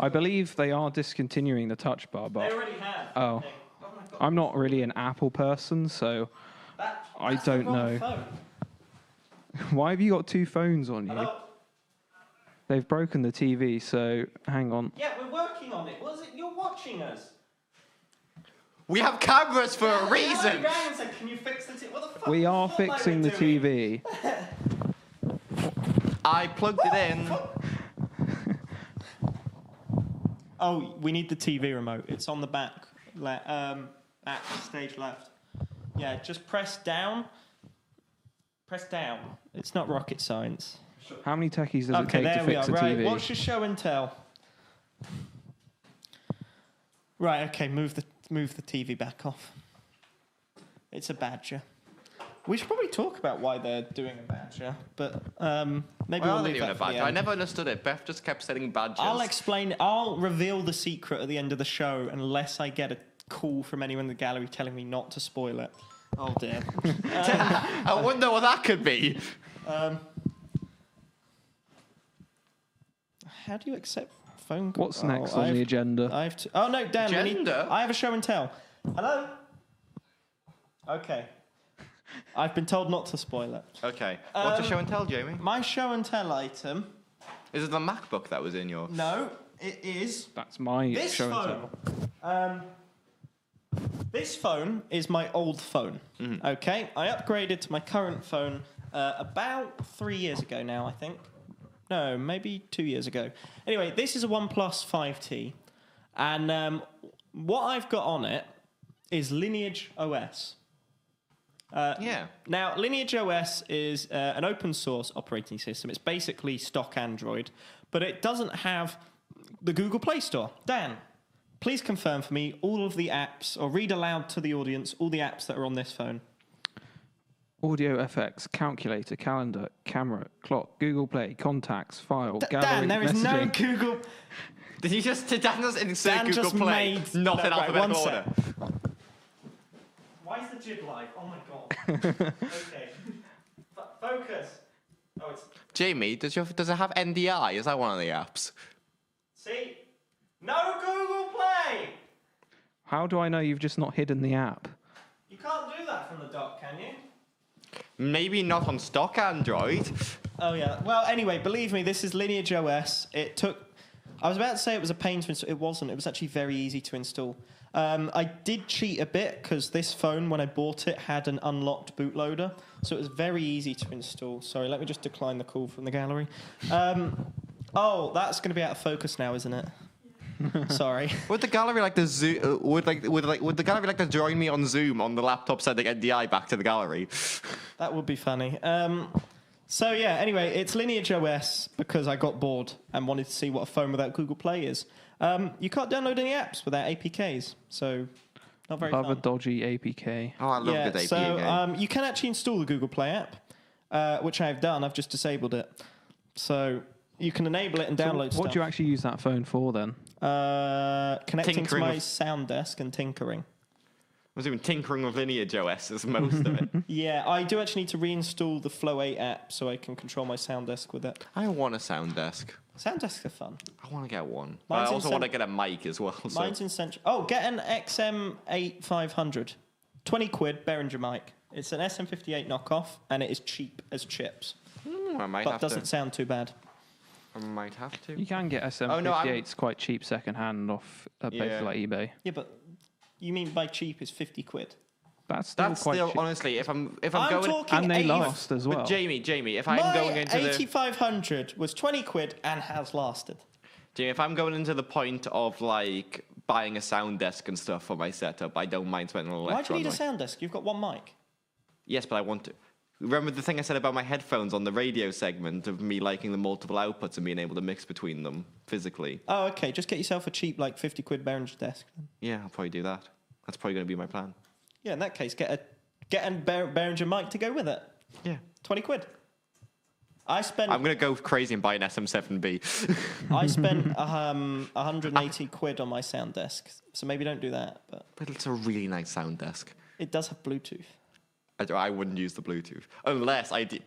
B: I believe they are discontinuing the touch bar,
D: They
B: but
D: already have.
B: Oh.
D: I think. Oh my God.
B: I'm not really an Apple person, so I
D: That's the
B: don't
D: wrong
B: know.
D: phone.
B: Why have you got two phones on you?
D: Hello?
B: They've broken the TV, so hang on.
D: Yeah, we're working on it. What is it? You're watching us.
A: We have cameras for a reason.
D: Rang and said, "Can you fix the TV?" What the fuck?
B: We are
D: What am I
B: fixing the
D: doing?
B: TV.
A: I plugged it in.
D: Oh, we need the TV remote. It's on the back stage left. Yeah, just press down. Press down. It's not rocket science.
B: How many techies does it
D: Okay,
B: take to
D: there we
B: fix
D: are.
B: a
D: Right,
B: TV?
D: what's your show and tell? Right, okay, move the TV back off. It's a badger. We should probably talk about why they're doing a badger, but maybe
A: Why
D: we'll
A: are they
D: leave
A: doing
D: that
A: a
D: for the
A: badge? I
D: end.
A: never understood it. Beth just kept saying badges.
D: I'll explain. I'll reveal the secret at the end of the show unless I get a call from anyone in the gallery telling me not to spoil it. Oh dear.
A: I wonder what that could be.
D: How do you accept phone calls?
B: What's next on the agenda?
D: I have to. Oh no, Dan.
A: Agenda?
D: I have a show and tell. Hello. Okay. I've been told not to spoil it.
A: Okay. What's the show and tell, Jamie?
D: My show and tell item.
A: Is it the MacBook that was in your?
D: No, it is
B: That's my
D: this
B: show
D: phone.
B: and tell.
D: This phone is my old phone.
A: Mm-hmm.
D: Okay, I upgraded to my current phone about 3 years ago now, I think. No, maybe 2 years ago. Anyway, this is a OnePlus 5T, and what I've got on it is Lineage OS.
A: Yeah.
D: Now, Lineage OS is an open source operating system. It's basically stock Android, but it doesn't have the Google Play Store. Dan, please confirm for me all of the apps, or read aloud to the audience all the apps that are on this phone.
B: Audio FX, calculator, calendar, camera, clock, Google Play, contacts, file, gallery,
D: Dan, there is no
B: messaging.
D: Google.
A: Did you just Dan just insert
D: Dan
A: Google
D: just
A: Play?
D: made-
A: Not in
D: no, right,
A: alphabetical
D: one
A: order.
D: Why is the jib live? Oh my god. Okay. Focus. Oh, it's.
A: Jamie, does it have NDI? Is that one of the apps?
D: See? No Google Play!
B: How do I know you've just not hidden the app?
D: You can't do that from the dock, can you?
A: Maybe not on stock Android.
D: Oh yeah. Well, anyway, believe me, this is Lineage OS. It took. I was about to say it was a pain to install. It wasn't. It was actually very easy to install. I did cheat a bit because this phone, when I bought it, had an unlocked bootloader, so it was very easy to install. Sorry, let me just decline the call from the gallery. Oh, that's going to be out of focus now, isn't it? Sorry.
A: Would the gallery like to Zoom? Would the gallery like to join me on Zoom on the laptop sending NDI back to the gallery?
D: That would be funny. So yeah, anyway, it's Lineage OS because I got bored and wanted to see what a phone without Google Play is. You can't download any apps without APKs, so not very
B: Love a
D: fun.
B: dodgy APK.
A: Oh, I love
D: Yeah,
A: good APK
D: so
A: game.
D: you can actually install the Google Play app, which I've done. I've just disabled it. So you can enable it and download
B: So what
D: stuff.
B: do you actually use that phone for then?
D: Connecting
A: Tinkering
D: to my
A: with-
D: sound desk and tinkering.
A: I was doing tinkering with Lineage OS as most of it.
D: Yeah, I do actually need to reinstall the Flow 8 app so I can control my sound desk with it.
A: I want a sound desk.
D: Sound desks are fun.
A: I want to get one.
D: Mine's
A: But I
D: in
A: also
D: cent-
A: want to get a mic as well. So.
D: Mine's in Central. Oh, get an XM8500. 20 quid, Behringer mic. It's an SM58 knockoff, and it is cheap as chips,
A: I might
D: but
A: have
D: doesn't
A: to.
D: sound too bad.
A: I might have to.
B: You can get SM58s
A: Oh, no, I'm-
B: quite cheap second hand off a place
A: Yeah.
B: like eBay.
D: Yeah, but you mean by cheap is 50 quid?
B: That's still
A: That's
B: quite
A: still
B: cheap.
A: honestly, if I'm
D: I'm
A: going.
D: talking
B: And they
D: 80
B: last as well.
A: But Jamie, if I'm
D: My
A: going into the
D: 8500 was 20 quid and has lasted.
A: Jamie, if I'm going into the point of like buying a sound desk and stuff for my setup, I don't mind spending a little
D: Why do
A: extra
D: you need
A: on
D: a sound desk? You've got one mic.
A: Yes, but I want to. Remember the thing I said about my headphones on the radio segment of me liking the multiple outputs and being able to mix between them physically?
D: Oh, okay. Just get yourself a cheap, like 50 quid Behringer desk.
A: Yeah, I'll probably do that. That's probably going to be my plan.
D: Yeah, in that case, get a Behringer mic to go with it.
A: Yeah.
D: 20 quid. I spent
A: I'm going to go crazy and buy an SM7B.
D: I spent 180 quid on my sound desk, so maybe don't do that. But
A: But it's a really nice sound desk.
D: it does have Bluetooth.
A: I wouldn't use the Bluetooth unless I did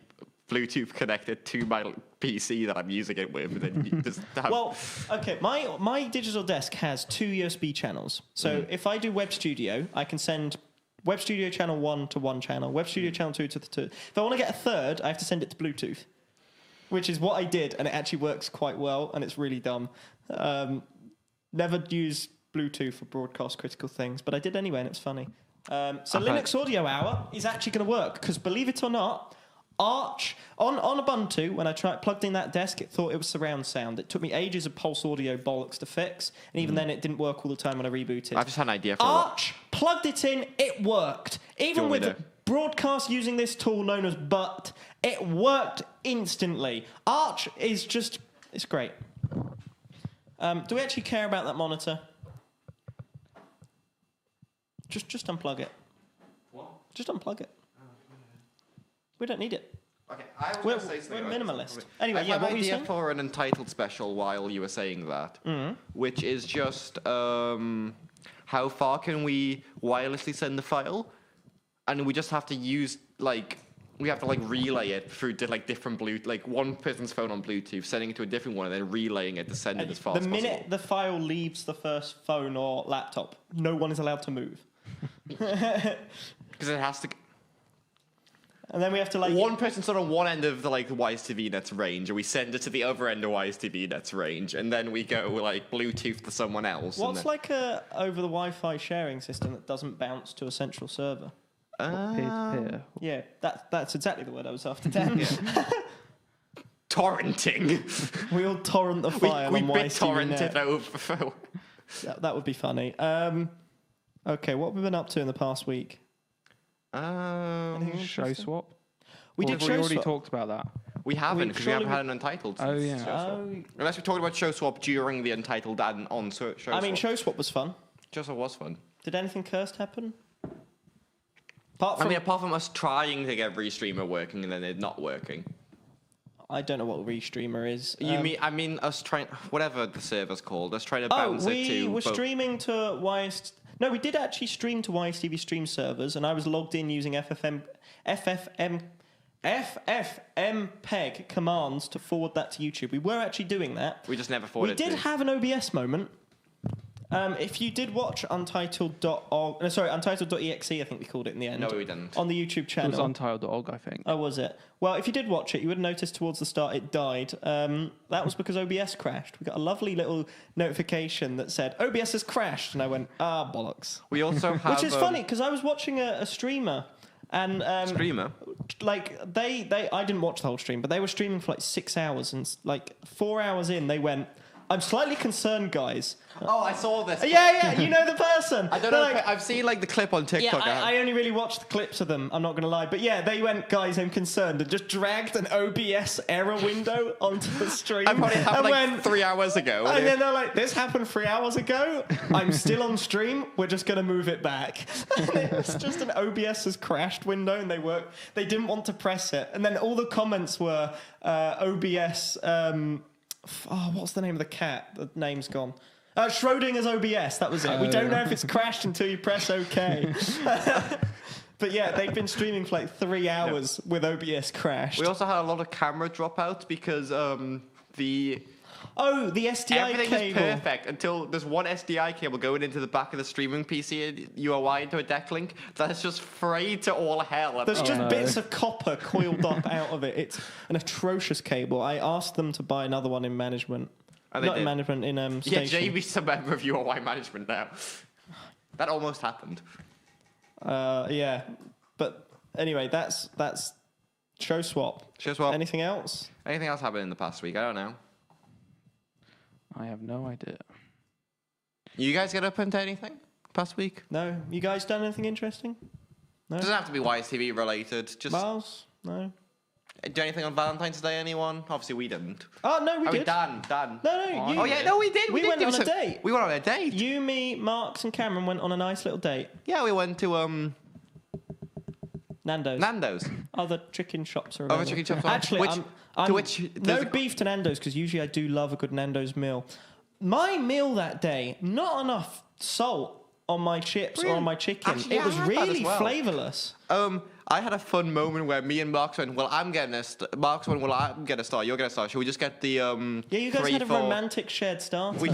A: Bluetooth connected to my PC that I'm using it with. And then you just have,
D: Well, okay, my digital desk has 2 USB channels. So if I do Web Studio, I can send Web Studio channel 1 to one channel, Web Studio channel 2 to the 2. If I want to get a third, I have to send it to Bluetooth, which is what I did, and it actually works quite well, and it's really dumb. Never use Bluetooth for broadcast critical things, but I did anyway, and it's funny. So Linux Audio Hour is actually going to work, because believe it or not, Arch, on Ubuntu, when I plugged in that desk, it thought it was surround sound. It took me ages of Pulse Audio bollocks to fix, and even then it didn't work all the time when I rebooted.
A: I've just had an idea for what.
D: Arch, plugged it in, it worked. Even
A: want me
D: with
A: to-
D: broadcast using this tool known as BUT, it worked instantly. Arch is just, it's great. Do we actually care about that monitor? Just unplug it.
A: What?
D: Just unplug it. We don't need it.
A: Okay, I was
D: We're-
A: gonna say something
D: we're
A: about
D: minimalist.
A: this.
D: Anyway,
A: I
D: yeah,
A: have
D: what
A: an
D: were you
A: idea
D: saying?
A: for an entitled special while you were saying that, which is just how far can we wirelessly send the file, and we just have to use we have to relay it through different Bluetooth, like one person's phone on Bluetooth, sending it to a different one, and then relaying it to send it as far
D: The
A: as
D: minute
A: possible.
D: the file leaves the first phone or laptop, no one is allowed to move.
A: Because it has to.
D: And then we have to
A: One person's on one end of the Wise TV Net's range, and we send it to the other end of Wise TV Net's range, and then we go Bluetooth to someone else. and
D: What's
A: then-
D: a over the Wi-Fi sharing system that doesn't bounce to a central server?
B: Peer-to-peer.
D: Yeah, that's exactly the word I was after. Dan.
A: torrenting.
D: We all torrent the file
A: we
D: on
A: bit
D: YTV
A: torrented
D: Net.
A: over.
D: That would be funny. Okay, what have we been up to in the past week? Anything
B: Show
D: interesting?
B: swap.
D: We
B: Or
D: did
B: have
D: show
B: we already
D: swap.
B: talked about that.
A: We haven't because we
D: surely
A: haven't had an untitled.
B: Oh,
A: since
B: yeah.
A: Show Swap.
D: Oh,
A: Unless we talked about show swap during the untitled and on Show Swap.
D: I mean, show swap was fun.
A: Show Swap was fun.
D: Did anything cursed happen? Apart from,
A: Apart from us trying to get Restreamer working and then it not working.
D: I don't know what Restreamer is.
A: I mean us trying whatever the server's called. Us trying to
D: Oh,
A: bounce it to.
D: we were
A: both-
D: streaming to YS. No, we did actually stream to YSTV stream servers, and I was logged in using FFmpeg commands to forward that to YouTube. We were actually doing that.
A: We just never
D: We
A: forwarded.
D: did
A: to.
D: have an OBS moment. If you did watch Untitled.org, Untitled.exe, I think we called it in the end.
A: No, we didn't.
D: On the YouTube
B: It was
D: channel.
B: Untitled.org, I think.
D: Oh, was it? Well, if you did watch it, you would have noticed towards the start it died. That was because OBS crashed. We got a lovely little notification that said, OBS has crashed. And I went, bollocks.
A: We also have...
D: Which is funny, because I was watching a streamer. And
A: Streamer?
D: like I didn't watch the whole stream, but they were streaming for like 6 hours, and like 4 hours in, they went, I'm slightly concerned, guys.
A: Oh, I saw this.
D: Yeah, you know the person.
A: I don't
D: They're
A: know.
D: like,
A: I've seen like the clip on
D: yeah,
A: TikTok.
D: I only really watched the clips of them, I'm not going to lie. But yeah, they went, guys, I'm concerned, and just dragged an OBS error window onto the stream.
A: I probably happened
D: and
A: like
D: went,
A: 3 hours ago.
D: and then they're like, this happened 3 hours ago. I'm still on stream. We're just going to move it back. And it was just an OBS has crashed window, and they didn't want to press it. And then all the comments were OBS... what's the name of the cat? The name's gone. Schrodinger's OBS, that was it. We don't know if it's crashed until you press OK. But yeah, they've been streaming for like 3 hours with OBS crashed.
A: We also had a lot of camera dropouts because the
D: SDI
A: everything was
D: cable.
A: perfect until there's one SDI cable going into the back of the streaming PC UOI into a deck link that's just frayed to all hell.
D: There's just
B: no.
D: bits of copper coiled up out of it. It's an atrocious cable. I asked them to buy another one in management.
A: And they
D: Not in
A: did.
D: management, in
A: Yeah,
D: station.
A: Jamie's a member of UOI management now. That almost happened.
D: Yeah. But anyway, that's show swap.
A: Show swap.
D: Anything else?
A: Anything else happened in the past week? I don't know.
B: I have no idea.
A: You guys get up into anything past week?
D: No? You guys done anything interesting? No?
A: Doesn't have to be YTV related. Just
D: Miles? No?
A: do anything on Valentine's Day, anyone? Obviously we didn't.
D: Oh, no, we
A: I mean,
D: did.
A: Dan.
D: No, you
A: Oh yeah, no, we did.
D: We
A: did
D: went
A: do
D: on a
A: some-
D: date.
A: We went on a date.
D: You, me, Marks, and Cameron went on a nice little date.
A: Yeah, we went to
D: Nando's.
A: Nando's.
D: Other chicken shops are
A: Other
D: available.
A: chicken shops are-
D: Actually,
A: which-
D: I'm
A: to which
D: no
A: there's a-
D: beef to Nando's, because usually I do love a good Nando's meal. My meal that day, not enough salt on my chips or on my chicken.
A: Actually, yeah,
D: it was
A: I had that as
D: really
A: well.
D: flavourless.
A: I had a fun moment where me and Marks went, well, I'm getting a star. Marks went, well, I'm getting a star. You're getting a star. Should we just get the
D: Yeah, you guys
A: 3,
D: had a
A: 4?
D: romantic shared starter.
A: We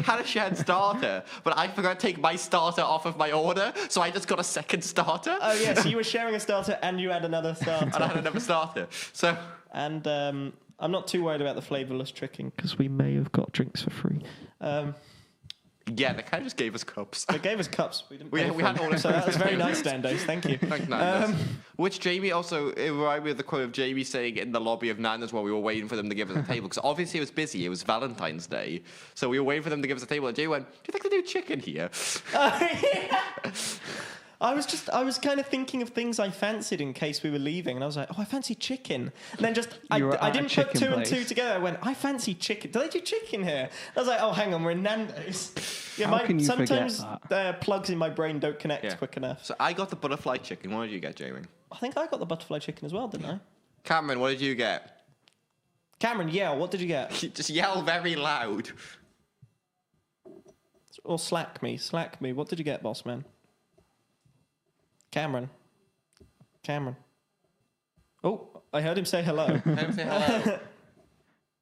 A: had a shared starter, but I forgot to take my starter off of my order, so I just got a second starter.
D: Oh yeah, so you were sharing a starter and you had another starter.
A: And I had another starter. So
D: And I'm not too worried about the flavourless tricking, because we may have got drinks for free.
A: yeah, they kind of just gave us cups.
D: They gave us cups. We didn't
A: We-
D: pay
A: we
D: for
A: had
D: them.
A: all the
D: So that was very
A: cups.
D: nice, Nando's. Thank you.
A: Thank Nando's. Which Jamie also, it reminded me of the quote of Jamie saying in the lobby of Nando's while we were waiting for them to give us a table. Because obviously it was busy. It was Valentine's Day. So we were waiting for them to give us a table. And Jamie went, do you think they do chicken here?
D: I was kind of thinking of things I fancied in case we were leaving, and I was like, oh, I fancy chicken. And then
B: You were
D: I
B: at a
D: didn't put
B: chicken
D: two and
B: place.
D: two together. I went, I fancy chicken. Do they do chicken here? I was like, oh, hang on, we're in Nando's. Yeah,
B: How can you forget
D: sometimes
B: that?
D: plugs in my brain don't connect
A: Yeah.
D: quick enough.
A: So I got the butterfly chicken. What did you get, Jamie?
D: I think I got the butterfly chicken as well, didn't I?
A: Cameron, what did you get?
D: Cameron, yell. What did you get?
A: Just yell very loud.
D: Or slack me. What did you get, boss man? Cameron. Oh, I heard him say hello.
A: Let him say hello.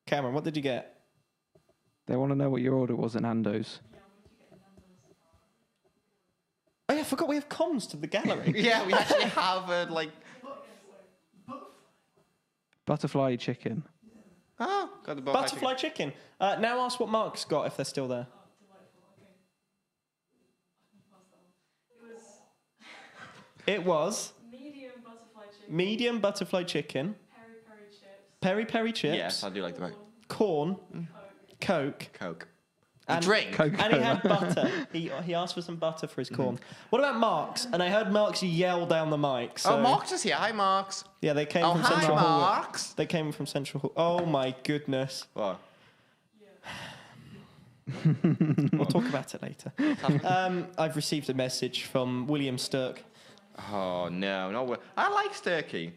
D: Cameron, what did you get?
B: They want to know what your order was at Nando's.
D: Oh yeah, I forgot we have comms to the gallery.
A: Yeah, we actually have
B: Butterfly chicken.
A: got the
D: Butterfly chicken. Now ask what Mark's got if they're still there. It was
F: Medium butterfly chicken.
D: medium butterfly chicken,
F: Peri peri chips.
A: Yes, I do like the right.
D: corn, Coke,
A: Coke.
D: and
A: Drink.
B: Coke.
D: And he had butter. He asked for some butter for his corn. What about Mark's? And I heard Mark's yell down the mic. So,
A: Oh, Marks is here. Hi, Marks.
D: Yeah, they came
A: Oh,
D: from
A: hi,
D: Central Hall.
A: Marks.
D: They came from Central Hall. Oh my goodness.
A: What?
D: We'll talk about it later. I've received a message from William Sturk.
A: Oh, no. I like Sturkey.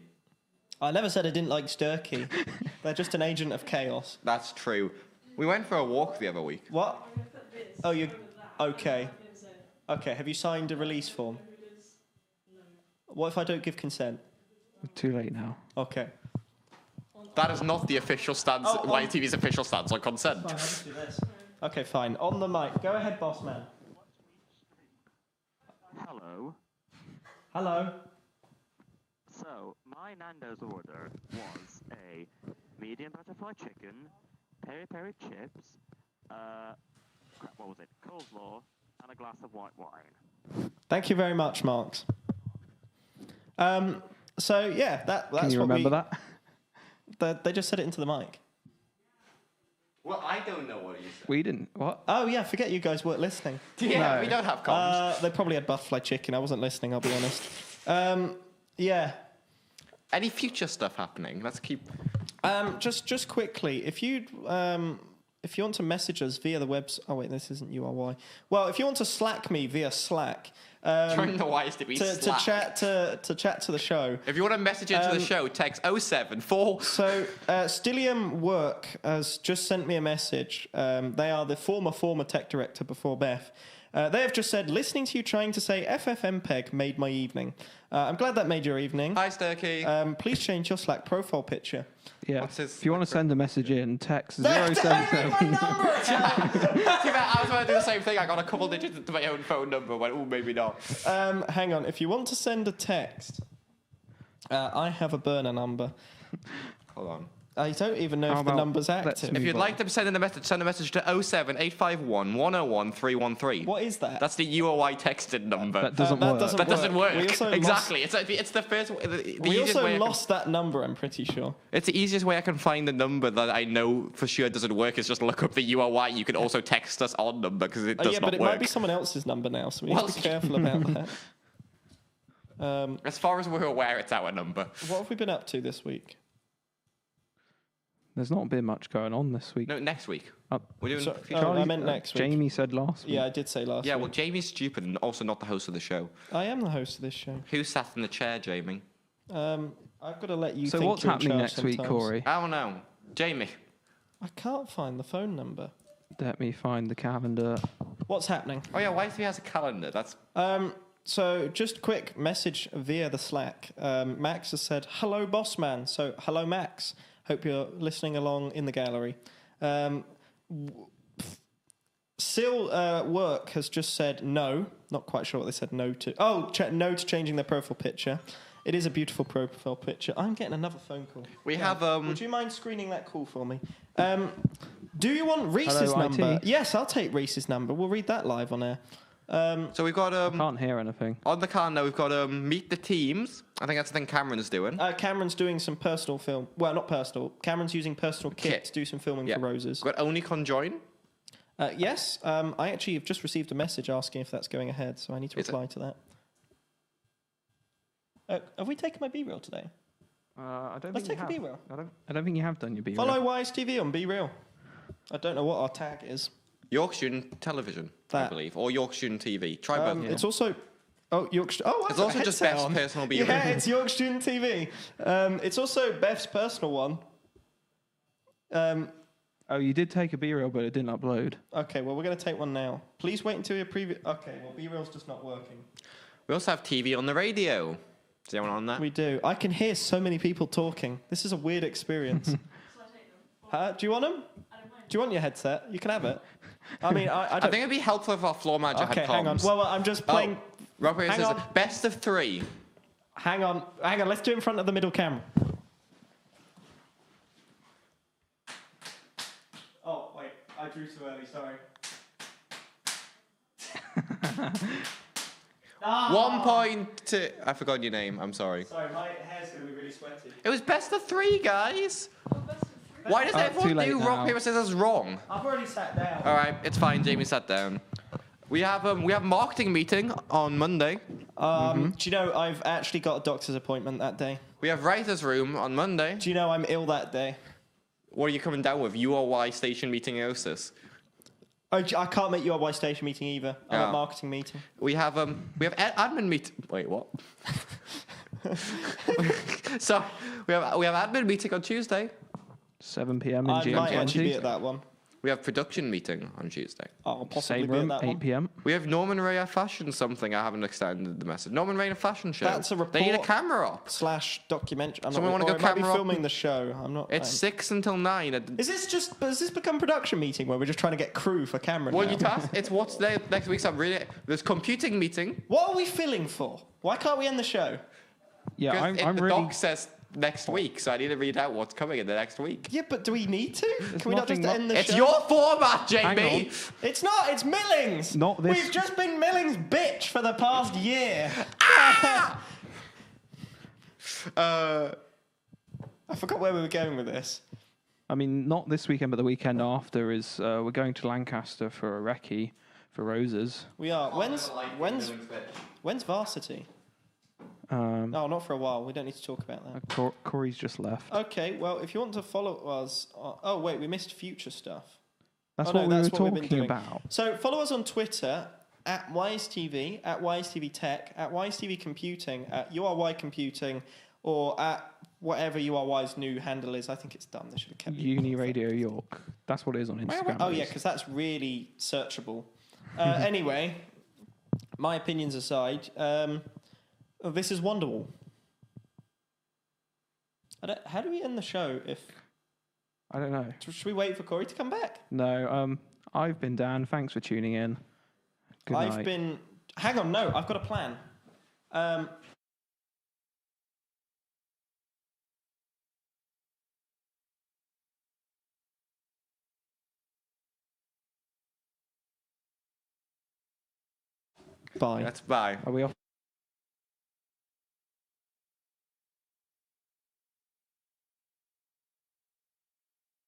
D: I never said I didn't like Sturkey. They're just an agent of chaos.
A: That's true. We went for a walk the other week.
D: What? Oh, you... Okay. Okay, have you signed a release form? What if I don't give consent?
B: Too late now.
D: Okay.
A: That is not the official stance,
D: Oh,
A: YTV's official stance on consent.
D: Fine, I'll just do this. Okay, fine. On the mic. Go ahead, boss man.
G: Hello.
D: Hello.
G: So, my Nando's order was a medium butterfly chicken, peri-peri chips, what was it? Coleslaw, and a glass of white wine.
D: Thank you very much, Marks. So yeah, that's
B: Can you
D: what
B: remember that?
D: They just said it into the mic.
A: Well, I don't know what you said.
B: We didn't. What?
D: Oh yeah, forget you guys weren't listening.
A: Yeah,
B: No.
A: we don't have comms.
D: They probably had butterfly chicken. I wasn't listening. I'll be honest. Yeah.
A: Any future stuff happening? Let's keep.
D: Just quickly, if you want to message us via the website. Oh wait, this isn't URY. Well, if you want to Slack me via Slack.
A: Trying the wise to be
D: to
A: Slack.
D: chat to the show.
A: If you want to message into the show, text 074.
D: So Stillium Work has just sent me a message. They are the former tech director before Beth. They have just said, listening to you trying to say FFmpeg made my evening. I'm glad that made your evening.
A: Hi, Sturkey.
D: Please change your Slack profile picture.
B: Yeah.
A: What's his
B: If you want to send a message in, text
D: Don't
B: 077.
D: read my number!
A: I was going to do the same thing. I got a couple digits into my own phone number. Went, oh, maybe not.
D: Hang on. If you want to send a text, I have a burner number.
A: Hold on.
D: I don't even know
B: How
D: if the
B: about
D: number's
B: let's
D: active.
B: move
A: If you'd
B: on.
A: like to send a message to 07851 101 313.
D: What is that?
A: That's the UOI texted number.
B: That doesn't
D: that
B: work.
D: doesn't
A: That doesn't work.
D: We also
A: Exactly. It's the first. The
D: We
A: easiest
D: also
A: way
D: lost that number, I'm pretty sure.
A: It's the easiest way I can find the number that I know for sure doesn't work is just look up the UOI. You can also text us on number because it does
D: Yeah,
A: not
D: but it
A: work.
D: might be someone else's number now, so we need
A: Well,
D: to be careful about that.
A: As far as we're aware, it's our number.
D: What have we been up to this week?
B: There's not been much going on this week.
A: No, next week.
B: Uh,
A: We're doing.
D: So-
A: future-
D: I meant next week.
B: Jamie said last week.
D: Yeah, I did say last
A: yeah,
D: week.
A: well, Jamie's stupid and also not the host of the show.
D: I am the host of this show.
A: Who sat in the chair, Jamie?
D: I've got to let you
B: So
D: think
B: what's
D: you're in
B: happening
D: charge
B: next week,
D: sometimes.
B: Corey?
A: I don't know. Jamie.
D: I can't find the phone number.
B: Let me find the calendar.
D: What's happening?
A: Oh yeah, Wifey has a calendar. That's
D: So just quick message via the Slack. Max has said, hello, boss man. So hello, Max. Hope you're listening along in the gallery. Sil Work has just said no. Not quite sure what they said no to. Oh, no to changing their profile picture. It is a beautiful profile picture. I'm getting another phone call.
A: we have
D: Would you mind screening that call for me? Do you want Reese's
B: Hello, IT?
D: number? Yes, I'll take Reese's number. We'll read that live on air.
A: So we've got
B: Can't hear anything.
A: on the calendar we've got meet the teams. I think that's the thing Cameron's doing.
D: Cameron's doing some personal film. Well, not personal. Cameron's using personal kit
A: Kit.
D: to do some filming
A: Yeah.
D: for Roses.
A: We've got Only Conjoin.
D: Yes, I actually have just received a message asking if that's going ahead, so I need to
A: Is it?
D: reply to that. Have we taken my B-reel today?
B: I don't
D: Let's
B: think
D: take
B: you
D: a
B: have.
D: B-reel.
B: I don't think you have done your B-roll.
D: Follow Wise TV on B-reel. I don't know what our tag is.
A: York Student Television, I
D: That.
A: believe, or York Student TV. Try both.
D: It's also... Oh, York... Oh,
A: It's
D: I've got
A: also
D: a
A: just
D: headset
A: Beth's
D: on.
A: personal B-reel.
D: Yeah, it's York Student TV. It's also Beth's personal one.
B: Oh, you did take a B-roll, but it didn't upload.
D: Okay, well, we're going to take one now. Please wait until your previous... Okay, well, B-reel's just not working.
A: We also have TV on the radio. Is anyone on that?
D: We do. I can hear so many people talking. This is a weird experience. Do you want them? Do you want your headset? You can have it. I mean, I
A: I
D: don't...
A: think it'd be helpful if our floor manager
D: Okay,
A: had
D: hang on.
A: comms.
D: Well, I'm just playing...
A: Rob Pierce
D: hang
A: says
D: on.
A: best of 3.
D: Hang on. Let's do it in front of the middle camera. Oh, wait. I drew too early. Sorry.
A: 1.2. I forgot your name. I'm sorry.
D: Sorry, my hair's going to be really sweaty.
A: It was best of 3, guys. Why does
B: too
A: everyone
B: late
A: do
B: now.
A: rock paper scissors wrong?
D: I've already sat down.
A: All right, it's fine. Jamie sat down. We have marketing meeting on Monday.
D: Do you know I've actually got a doctor's appointment that day?
A: We have writers' room on Monday.
D: Do you know I'm ill that day?
A: What are you coming down with? UOY station meeting osis.
D: I can't make your Y station meeting either. I'm
A: Yeah.
D: at marketing meeting.
A: We have admin meeting. Wait, what? So we have admin meeting on Tuesday.
B: 7 p.m. in
D: I might actually be
B: GMT.
D: at that one.
A: We have production meeting on Tuesday.
D: I'll possibly
B: Same
D: be at
B: room,
D: that
B: 8
D: one.
B: p.m.
A: We have Norman Raya Fashion something. I haven't extended the message. Norman Raya Fashion Show.
D: That's a
A: They need a
D: report.
A: camera.
D: / documentary. I'm
A: Someone
D: not,
A: wanna
D: or
A: go
D: it might be
A: camera up?
D: filming the show. I'm not.
A: It's 6 until 9.
D: Has this become production meeting where we're just trying to get crew for camera
A: Well,
D: now?
A: you task. It's what's there next week. So I'm really. There's computing meeting.
D: What are we filling for? Why can't we end the show?
B: Yeah,
A: 'Cause
B: I'm
A: the
B: really.
A: doc says next week, so I need to read out what's coming in the next week.
D: Yeah, but do we need to? Can we not just
B: nothing
D: end the
A: It's
D: show?
A: your format,
B: Hang
A: Jamie.
B: on.
D: It's not. It's Millings.
B: Not this-
D: We've just been Millings' bitch for the past year. I forgot where we were going with this.
B: I mean, not this weekend, but the weekend after is we're going to Lancaster for a recce for Roses.
D: We are. When's varsity? No, not for a while. We don't need to talk about that.
B: Corey's just left.
D: Okay, well, if you want to follow us... oh, wait, we missed future stuff.
B: That's
D: Oh,
B: what
D: no,
B: we
D: that's
B: were
D: what we've been
B: talking
D: doing.
B: about.
D: So follow us on Twitter, at WiseTV, at WiseTV Tech, at WiseTV Computing, at URY Computing, or at whatever URY's new handle is. I think it's done. They should have kept it.
B: Uni Radio York. That's what it is on Instagram.
D: Oh, yeah, because that's really searchable. Anyway, my opinions aside, this is Wonderwall. How do we end the show if...
B: I don't know.
D: Should we wait for Corey to come back?
B: No, I've been Dan. Thanks for tuning in. Good night.
D: I've been... Hang on, no, I've got a plan. Bye.
A: That's bye.
B: Are we off?